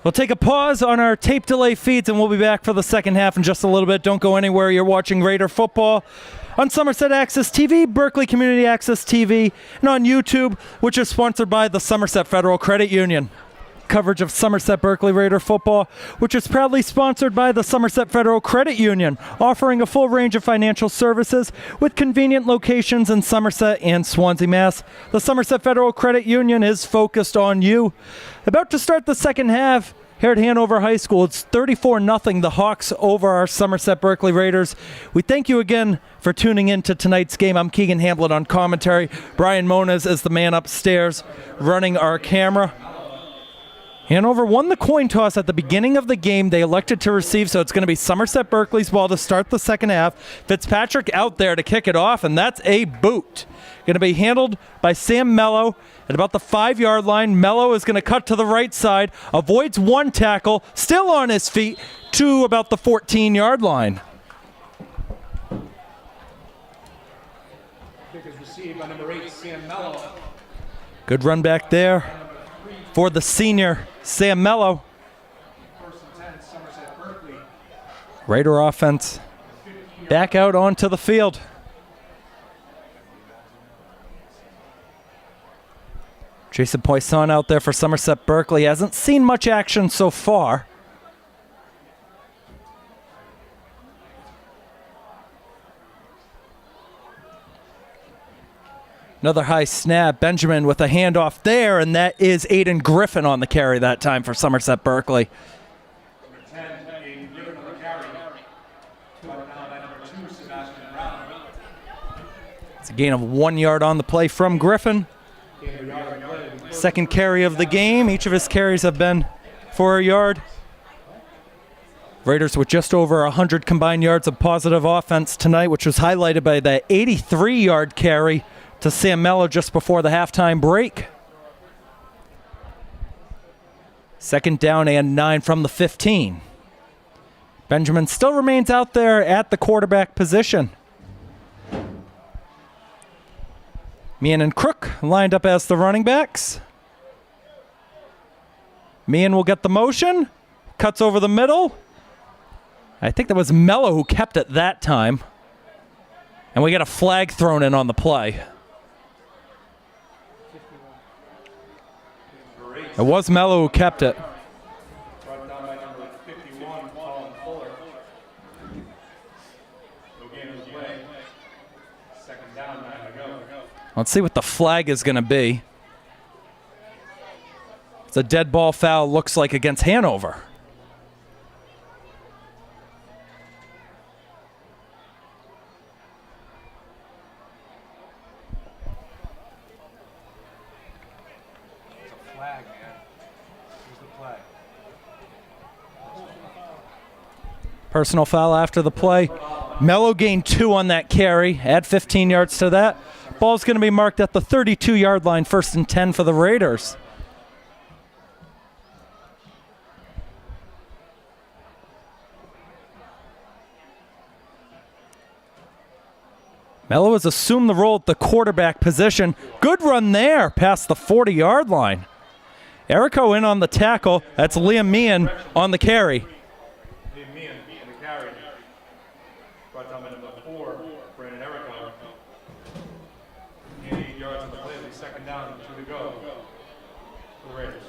We'll take a pause on our tape delay feeds and we'll be back for the second half in just a little bit. Don't go anywhere. You're watching Raider football on Somerset Access TV, Berkeley Community Access TV, and on YouTube, which is sponsored by the Somerset Federal Credit Union. Coverage of Somerset Berkeley Raider football, which is proudly sponsored by the Somerset Federal Credit Union, offering a full range of financial services with convenient locations in Somerset and Swansea, Mass. The Somerset Federal Credit Union is focused on you. About to start the second half here at Hanover High School. It's 34-0 the Hawks over our Somerset Berkeley Raiders. We thank you again for tuning in to tonight's game. I'm Keegan Hamblin on commentary. Brian Moniz is the man upstairs running our camera. Hanover won the coin toss at the beginning of the game. They elected to receive, so it's going to be Somerset Berkeley's ball to start the second half. Fitzpatrick out there to kick it off, and that's a boot. Going to be handled by Sam Mello at about the 5-yard line. Mello is going to cut to the right side, avoids one tackle, still on his feet to about the 14-yard line.
Kick is received by number 8, Sam Mello.
Good run back there for the senior, Sam Mello.
First and 10, Somerset Berkeley.
Raider offense back out onto the field. Jason Poisson out there for Somerset Berkeley. Hasn't seen much action so far. Another high snap. Benjamin with a handoff there, and that is Aiden Griffin on the carry that time for Somerset Berkeley.
Number 10, Aiden Griffin on the carry. Brought down by number 2, Sebastian Brown.
It's a gain of 1 yard on the play from Griffin. Second carry of the game. Each of his carries have been for a yard. Raiders with just over 100 combined yards of positive offense tonight, which was highlighted by the 83-yard carry to Sam Mello just before the halftime break. Second down and 9 from the 15. Benjamin still remains out there at the quarterback position. Meehan and Crook lined up as the running backs. Meehan will get the motion. Cuts over the middle. I think that was Mello who kept it that time. And we got a flag thrown in on the play. It was Mello who kept it.
Brought down by number 51, Colin Fuller. No gain of the play. Second down, 9 to go.
Let's see what the flag is going to be. It's a dead ball foul, looks like, against Hanover.
It's a flag, man. Here's the flag.
Personal foul after the play. Mello gained 2 on that carry. Add 15 yards to that. Ball's going to be marked at the 32-yard line, 1st and 10 for the Raiders. Mello has assumed the role at the quarterback position. Good run there past the 40-yard line. Erico in on the tackle. That's Liam Meehan on the carry.
Liam Meehan on the carry. Brought down by number 4, Brandon Erico. 88 yards on the play. Second down, 2 to go. For the Raiders.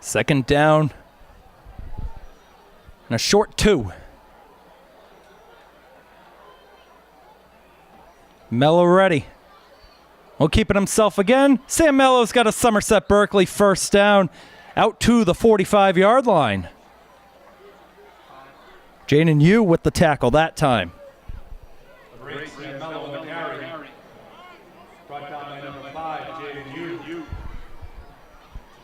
Second down. And a short 2. Mello ready. Will keep it himself again. Sam Mello's got a Somerset Berkeley first down out to the 45-yard line. Jaden Yu with the tackle that time.
The Raiders, Sam Mello on the carry. Brought down by number 5, Jaden Yu.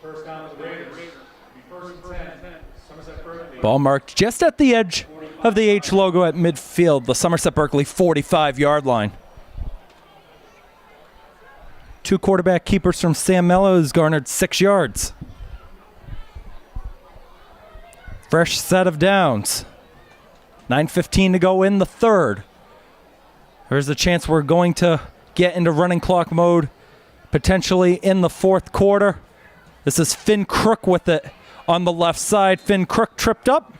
First down for the Raiders. Be 1st and 10. Somerset Berkeley.
Ball marked just at the edge of the H logo at midfield, the Somerset Berkeley 45-yard line. 2 quarterback keepers from Sam Mello has garnered 6 yards. Fresh set of downs. 9:15 to go in the 3rd. There's a chance we're going to get into running clock mode potentially in the 4th quarter. This is Finn Crook with it on the left side. Finn Crook tripped up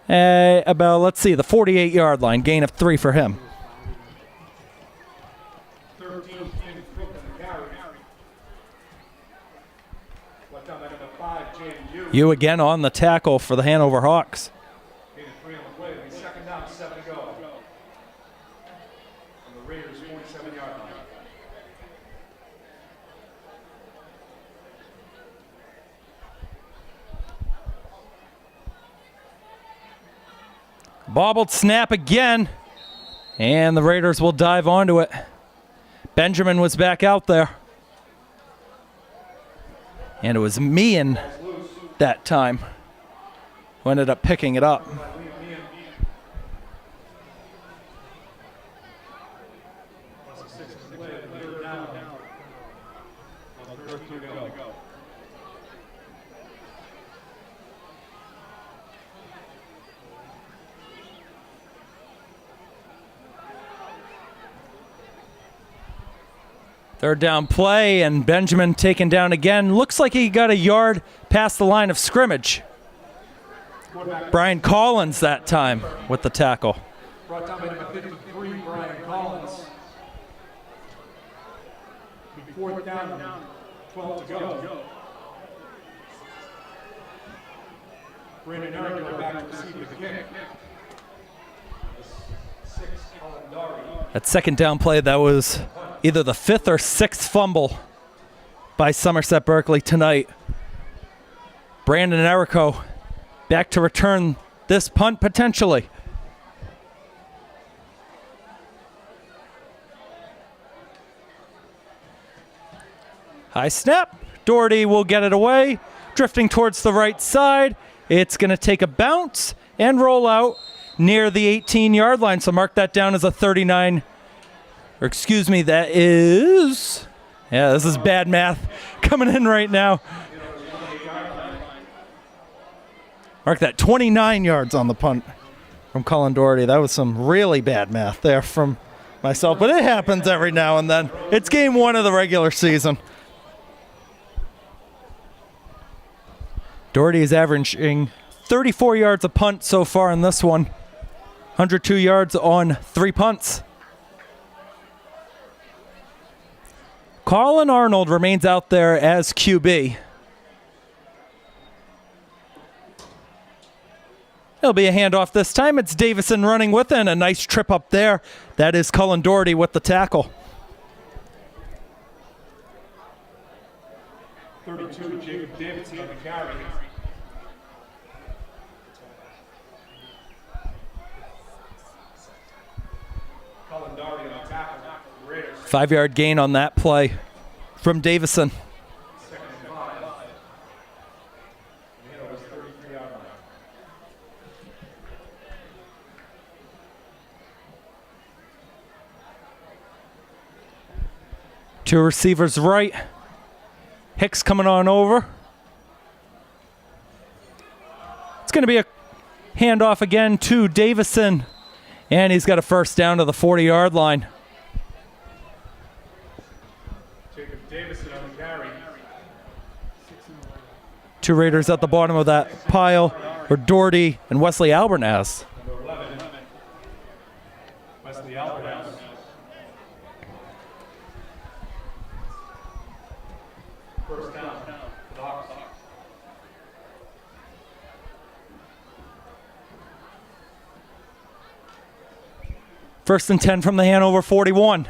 about, let's see, the 48-yard line. Gain of 3 for him.
13, Finn Crook on the carry. Brought down by number 5, Jaden Yu.
You again on the tackle for the Hanover Hawks.
Gain of 3 on the play. Second down, 7 to go. On the Raiders' 47-yard line.
Bobbled snap again, and the Raiders will dive onto it. Benjamin was back out there. And it was Meehan that time who ended up picking it up. Third down play, and Benjamin taken down again. Looks like he got a yard past the line of scrimmage. Brian Collins that time with the tackle.
Brought down by number 53, Brian Collins. Fourth down, 12 to go. Brandon Erico back to receive the kick. 6, Colin Dory.
That second down play, that was either the 5th or 6th fumble by Somerset Berkeley tonight. Brandon Erico back to return this punt potentially. High snap. Doherty will get it away. Drifting towards the right side. It's going to take a bounce and roll out near the 18-yard line. So mark that down as a 39. Or excuse me, that is... Yeah, this is bad math coming in right now. Mark that 29 yards on the punt from Colin Doherty. That was some really bad math there from myself. But it happens every now and then. It's game 1 of the regular season. Doherty is averaging 34 yards a punt so far in this one. 102 yards on 3 punts. Colin Arnold remains out there as QB. It'll be a handoff this time. It's Davison running with it, and a nice trip up there. That is Cullen Doherty with the tackle.
32, Jacob Davidson on the carry. Cullen Doherty on the tackle. Raiders.
5-yard gain on that play from Davison.
Second and 5. Hanover's 33-yard line.
Two receivers right. Hicks coming on over. It's going to be a handoff again to Davison. And he's got a first down to the 40-yard line.
Jacob Davison on the carry.
Two Raiders at the bottom of that pile are Doherty and Wesley Albernaz.
Number 11, Wesley Alvarez. First down, the Hawks.
First and 10 from the Hanover 41.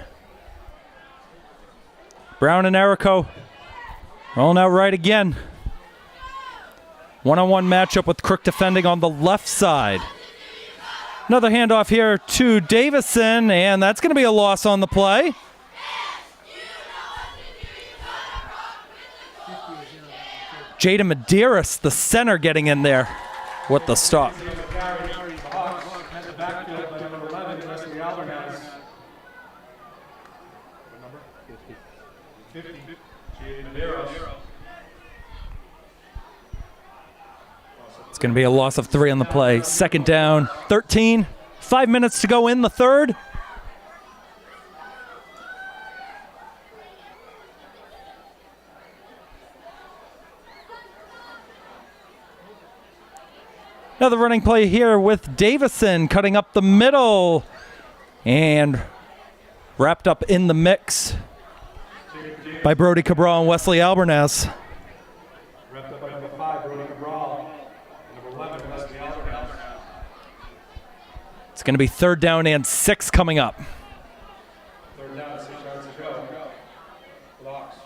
Brown and Erico rolling out right again. One-on-one matchup with Crook defending on the left side. Another handoff here to Davison, and that's going to be a loss on the play. Jada Medeiros, the center, getting in there with the stop.
The Hawks at the backfield by number 11, Wesley Alvarez. What number? 50. Jaden Medeiros.
It's going to be a loss of 3 on the play. Second down, 13. 5 minutes to go in the third. Another running play here with Davison cutting up the middle and wrapped up in the mix by Brody Cabral and Wesley Albernaz.
Wrapped up by number 5, Brody Cabral. Number 11, Wesley Alvarez.
It's going to be third down and 6 coming up.
Third down, 6 yards to go. Hawks.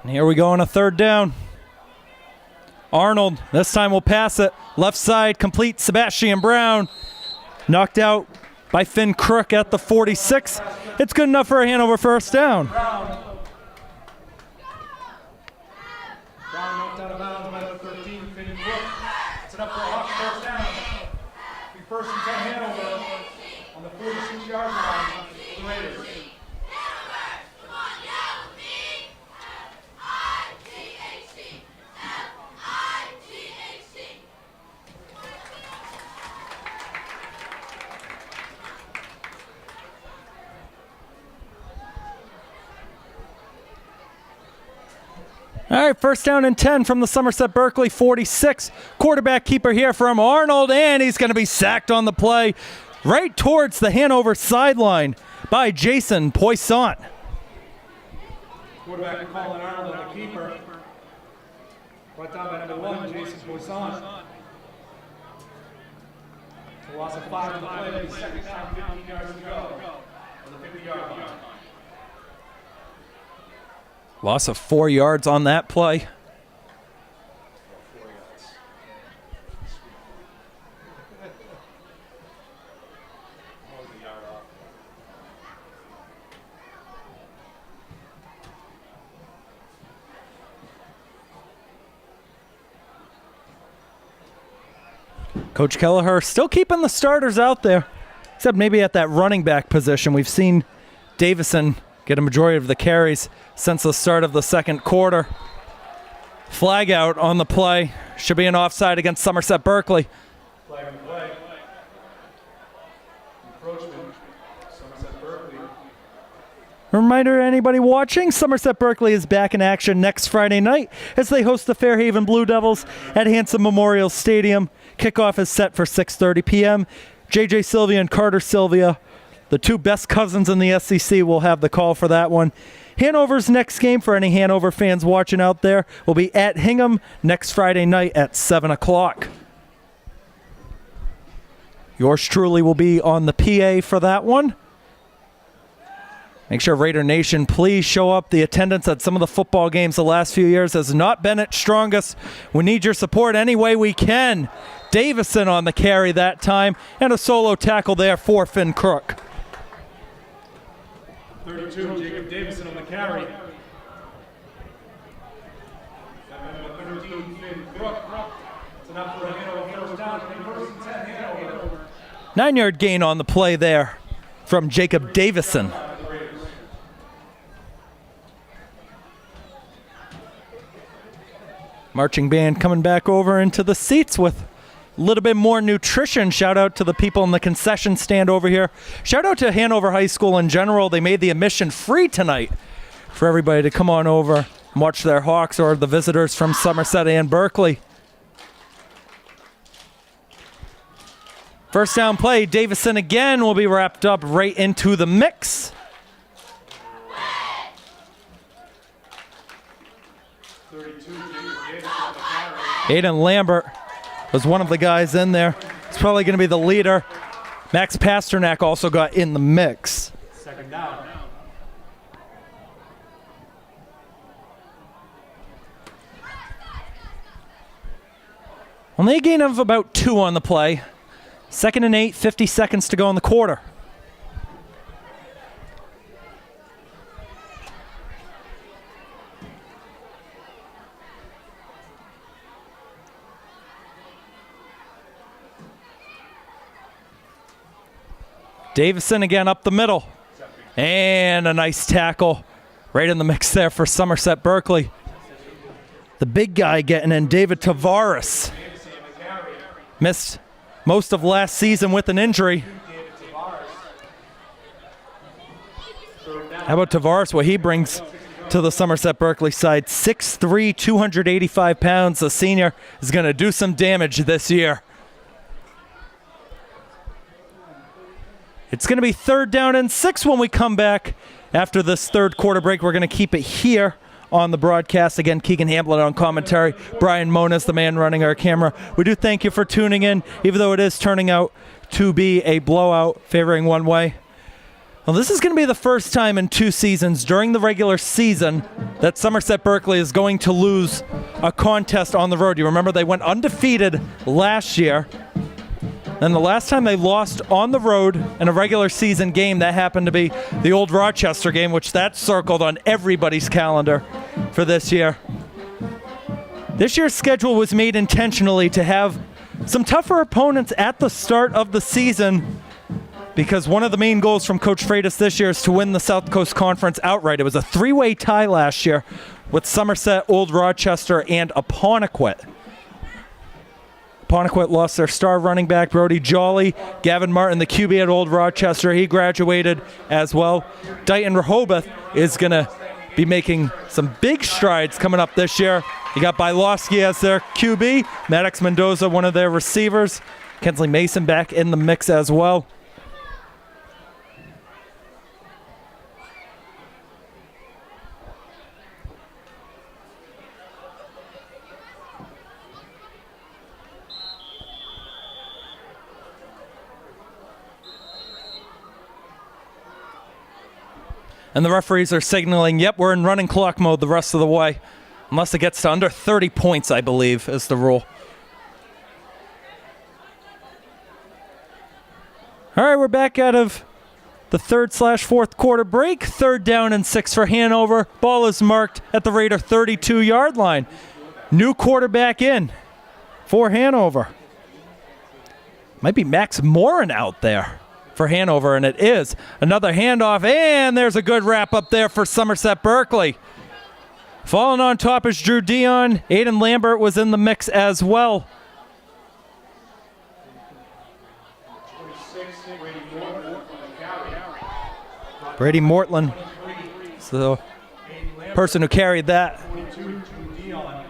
And here we go on a third down. Arnold, this time will pass it. Left side, complete. Sebastian Brown, knocked out by Finn Crook at the 46. It's good enough for a Hanover first down.
Brown knocked out of bounds by number 13, Finn Crook. It's enough for a Hawks first down. Be first and 10 Hanover on the 46-yard line for the Raiders.
All right, first down and 10 from the Somerset Berkeley 46. Quarterback keeper here from Arnold, and he's going to be sacked on the play right towards the Hanover sideline by Jason Poissant.
Quarterback Colin Arnold and the keeper. Brought down by number 1, Jason Poissant. A loss of 5 on the play. Second down, 15 yards to go on the 50-yard line.
Loss of 4 yards on that play. Coach Kelleher still keeping the starters out there, except maybe at that running back position. We've seen Davison get a majority of the carries since the start of the second quarter. Flag out on the play. Should be an offside against Somerset Berkeley.
Flag on the play. Encroachment. Somerset Berkeley.
Reminder to anybody watching, Somerset Berkeley is back in action next Friday night as they host the Fairhaven Blue Devils at Hanson Memorial Stadium. Kickoff is set for 6:30 p.m. JJ Sylvia and Carter Sylvia, the two best cousins in the SEC, will have the call for that one. Hanover's next game, for any Hanover fans watching out there, will be at Hingham next Friday night at 7 o'clock. Yours truly will be on the PA for that one. Make sure Raider Nation, please show up. The attendance at some of the football games the last few years has not been its strongest. We need your support any way we can. Davison on the carry that time, and a solo tackle there for Finn Crook.
32, Jacob Davison on the carry. 13, Finn Crook. It's enough for a Hanover first down. First and 10, Hanover.
9-yard gain on the play there from Jacob Davison. Marching band coming back over into the seats with a little bit more nutrition. Shout out to the people in the concession stand over here. Shout out to Hanover High School in general. They made the admission free tonight for everybody to come on over and watch their Hawks, or the visitors from Somerset and Berkeley. First down play, Davison again will be wrapped up right into the mix.
32, Jacob Davison on the carry.
Aiden Lambert was one of the guys in there. He's probably going to be the leader. Max Pasternak also got in the mix.
Second down.
Only a gain of about 2 on the play. 2nd and 8, 50 seconds to go in the quarter. Davison again up the middle. And a nice tackle right in the mix there for Somerset Berkeley. The big guy getting in, David Tavares. Missed most of last season with an injury. How about Tavares, what he brings to the Somerset Berkeley side? 6'3", 285 pounds. The senior is going to do some damage this year. It's going to be 3rd down and 6 when we come back after this third quarter break. We're going to keep it here on the broadcast. Again, Keegan Hamblin on commentary. Brian Moniz, the man running our camera. We do thank you for tuning in, even though it is turning out to be a blowout favoring one way. Well, this is going to be the first time in 2 seasons during the regular season that Somerset Berkeley is going to lose a contest on the road. You remember they went undefeated last year. And the last time they lost on the road in a regular season game, that happened to be the Old Rochester game, which that's circled on everybody's calendar for this year. This year's schedule was made intentionally to have some tougher opponents at the start of the season, because one of the main goals from Coach Freitas this year is to win the South Coast Conference outright. It was a 3-way tie last year with Somerset, Old Rochester, and Apponequet. Apponequet lost their star running back, Brody Jolly. Gavin Martin, the QB at Old Rochester, he graduated as well. Dighton Rehoboth is going to be making some big strides coming up this year. You got Bylowski as their QB, Maddox Mendoza, one of their receivers. Kensley Mason back in the mix as well. And the referees are signaling, yep, we're in running clock mode the rest of the way. Unless it gets to under 30 points, I believe, is the rule. All right, we're back out of the 3rd/4th quarter break. 3rd down and 6 for Hanover. Ball is marked at the Raider 32-yard line. New quarterback in for Hanover. Might be Max Morin out there for Hanover, and it is. Another handoff, and there's a good wrap up there for Somerset Berkeley. Falling on top is Drew Dion. Aiden Lambert was in the mix as well.
26, Brady Morton on the carry.
Brady Mortland, so person who carried that.
22, Drew Dion.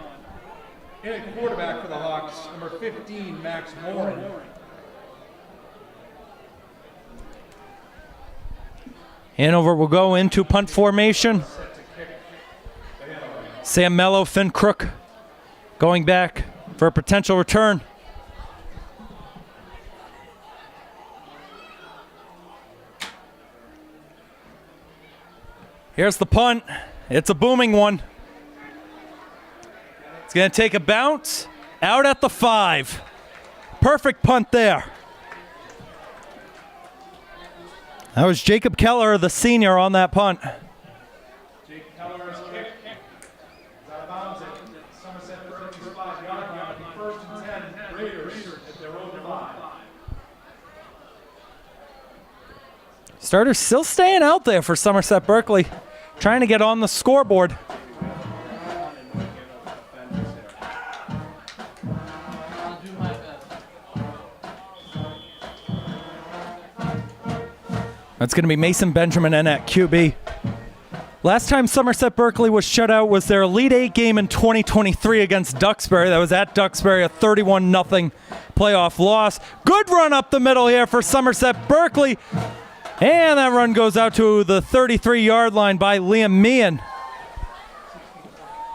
And a quarterback for the Hawks, number 15, Max Morin.
Hanover will go into punt formation. Sam Mello, Finn Crook going back for a potential return. Here's the punt. It's a booming one. It's going to take a bounce out at the 5. Perfect punt there. That was Jacob Keller, the senior, on that punt.
Jake Keller's kick is out of bounds at Somerset Berkeley's 5-yard line. First and 10, Raiders at their own 5.
Starters still staying out there for Somerset Berkeley, trying to get on the scoreboard.
I'll do my best.
That's going to be Mason Benjamin in at QB. Last time Somerset Berkeley was shut out was their Elite 8 game in 2023 against Duxbury. That was at Duxbury, a 31-0 playoff loss. Good run up the middle here for Somerset Berkeley. And that run goes out to the 33-yard line by Liam Meehan.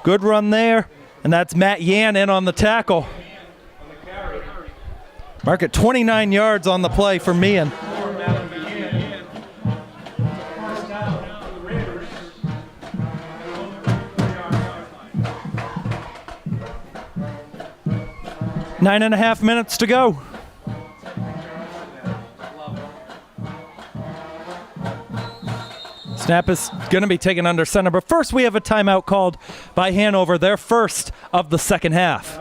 Good run there. And that's Matt Yan in on the tackle. Mark at 29 yards on the play for Meehan.
First down for the Raiders.
9.5 minutes to go. Snap is going to be taken under center, but first we have a timeout called by Hanover, their first of the second half.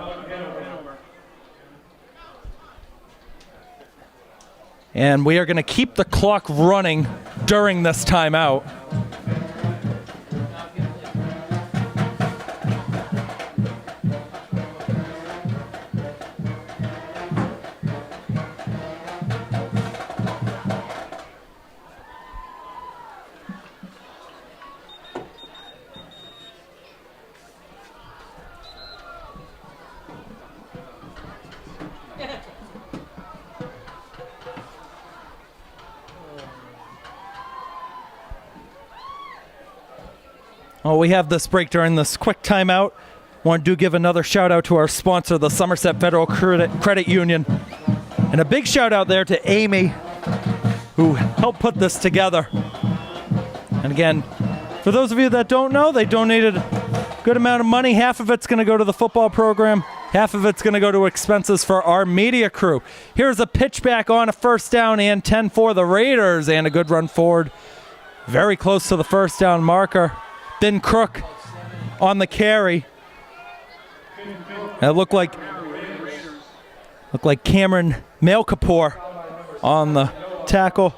And we are going to keep the clock running during this timeout. Well, we have this break during this quick timeout. Want to give another shout out to our sponsor, the Somerset Federal Credit Union. And a big shout out there to Amy, who helped put this together. And again, for those of you that don't know, they donated a good amount of money. Half of it's going to go to the football program. Half of it's going to go to expenses for our media crew. Here's a pitch back on a first down and 10 for the Raiders, and a good run forward. Very close to the first down marker. Finn Crook on the carry. It looked like Cameron Malkapor on the tackle.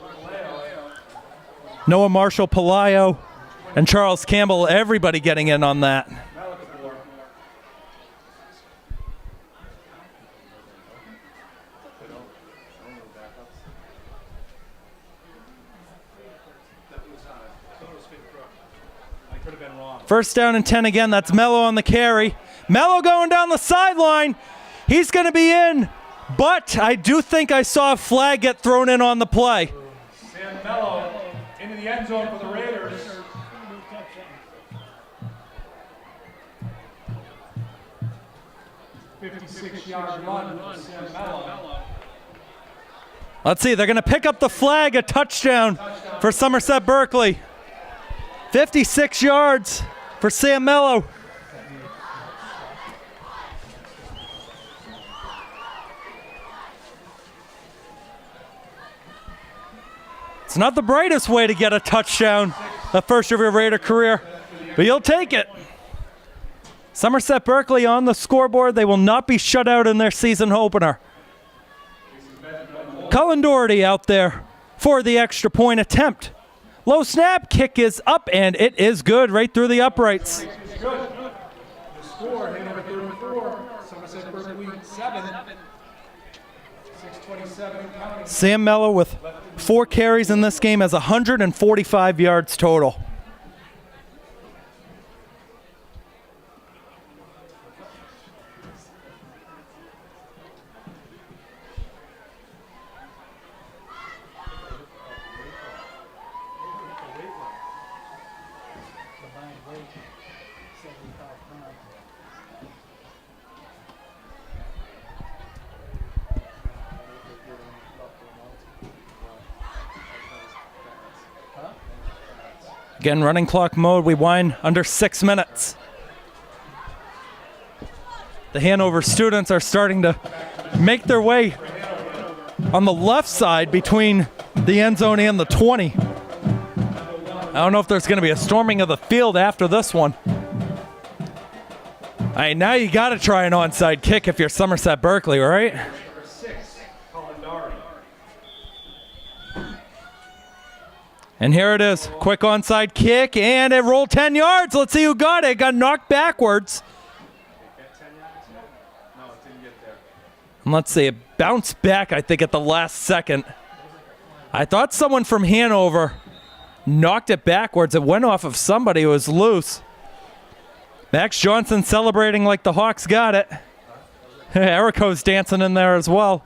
Noah Marshall Palayo and Charles Campbell, everybody getting in on that. First down and 10 again. That's Mello on the carry. Mello going down the sideline. He's going to be in, but I do think I saw a flag get thrown in on the play.
Sam Mello into the end zone for the Raiders. $56-yard run for Sam Mello.
Let's see. They're going to pick up the flag, a touchdown for Somerset Berkeley. 56 yards for Sam Mello. It's not the brightest way to get a touchdown the first of your Raider career, but you'll take it. Somerset Berkeley on the scoreboard. They will not be shut out in their season opener. Cullen Doherty out there for the extra point attempt. Low snap, kick is up, and it is good right through the uprights.
Good.
Sam Mello with 4 carries in this game has 145 yards total. Again, running clock mode. We wind under 6 minutes. The Hanover students are starting to make their way on the left side between the end zone and the 20. I don't know if there's going to be a storming of the field after this one. All right, now you got to try an onside kick if you're Somerset Berkeley, right? And here it is. Quick onside kick, and it rolled 10 yards. Let's see who got it. It got knocked backwards. And let's see, it bounced back, I think, at the last second. I thought someone from Hanover knocked it backwards. It went off of somebody who was loose. Max Johnson celebrating like the Hawks got it. Erico's dancing in there as well.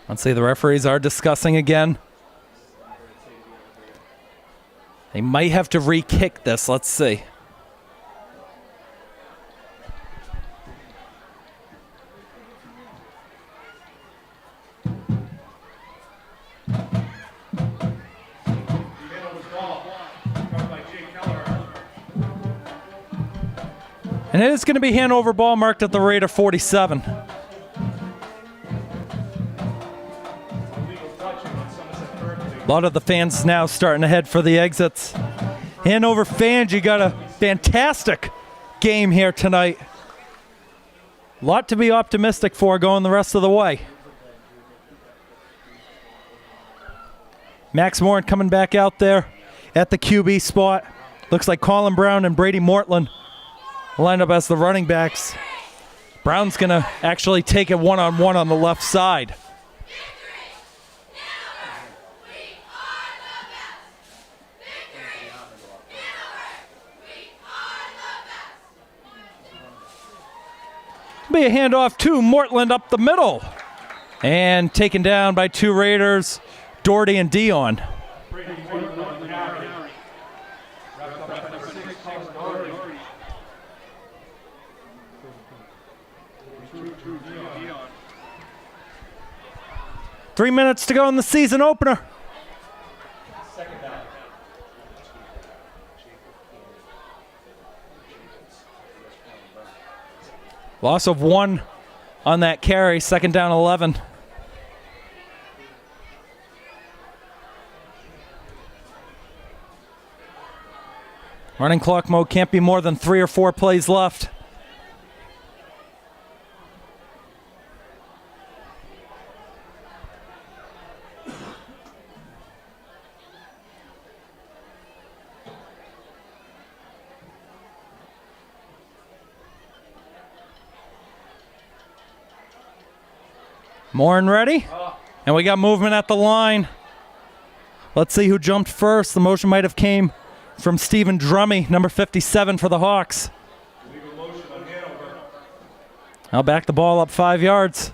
Let's see, the referees are discussing again. They might have to re-kick this. Let's see. And it is going to be Hanover ball marked at the rate of 47. A lot of the fans now starting to head for the exits. Hanover fans, you got a fantastic game here tonight. A lot to be optimistic for going the rest of the way. Max Morin coming back out there at the QB spot. Looks like Colin Brown and Brady Mortland lined up as the running backs. Brown's going to actually take it one-on-one on the left side. Be a handoff to Mortland up the middle. And taken down by 2 Raiders, Doherty and Dion. 3 minutes to go in the season opener. Loss of 1 on that carry, 2nd down 11. Running clock mode, can't be more than 3 or 4 plays left. Morin ready? And we got movement at the line. Let's see who jumped first. The motion might have came from Stephen Drummy, number 57 for the Hawks. I'll back the ball up 5 yards.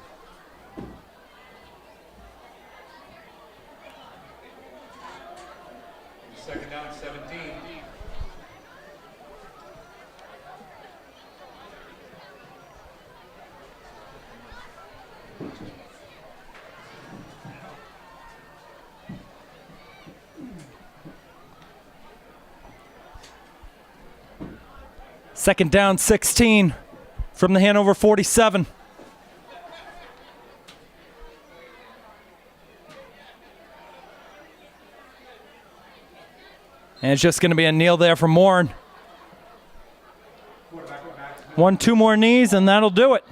Second down, 17.
Second down, 16 from the Hanover 47. And it's just going to be a kneel there for Morin.
Quarterback back to
Two more knees, and that'll do it.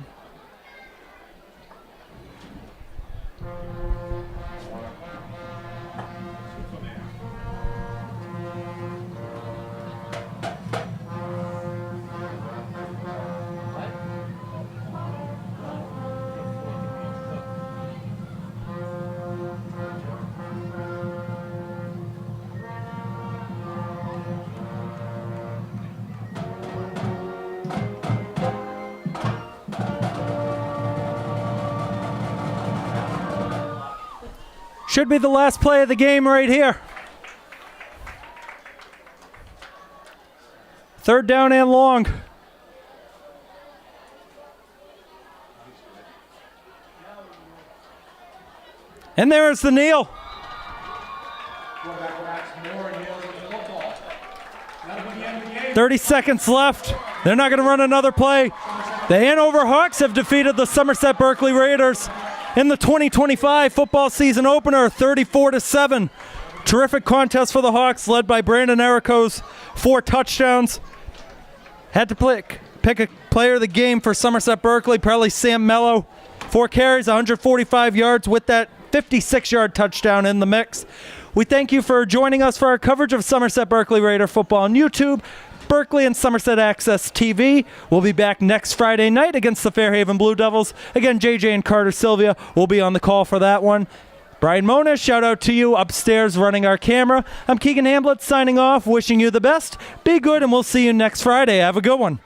Should be the last play of the game right here. 3rd down and long. And there's the kneel. 30 seconds left. They're not going to run another play. The Hanover Hawks have defeated the Somerset Berkeley Raiders in the 2025 football season opener, 34-7. Terrific contest for the Hawks, led by Brandon Ericos, 4 touchdowns. Had to pick a player of the game for Somerset Berkeley, probably Sam Mello. 4 carries, 145 yards with that 56-yard touchdown in the mix. We thank you for joining us for our coverage of Somerset Berkeley Raider football on YouTube, Berkeley and Somerset Access TV. We'll be back next Friday night against the Fairhaven Blue Devils. Again, JJ and Carter Sylvia will be on the call for that one. Brian Mona, shout out to you upstairs running our camera. I'm Keegan Hamblett signing off, wishing you the best. Be good, and we'll see you next Friday. Have a good one.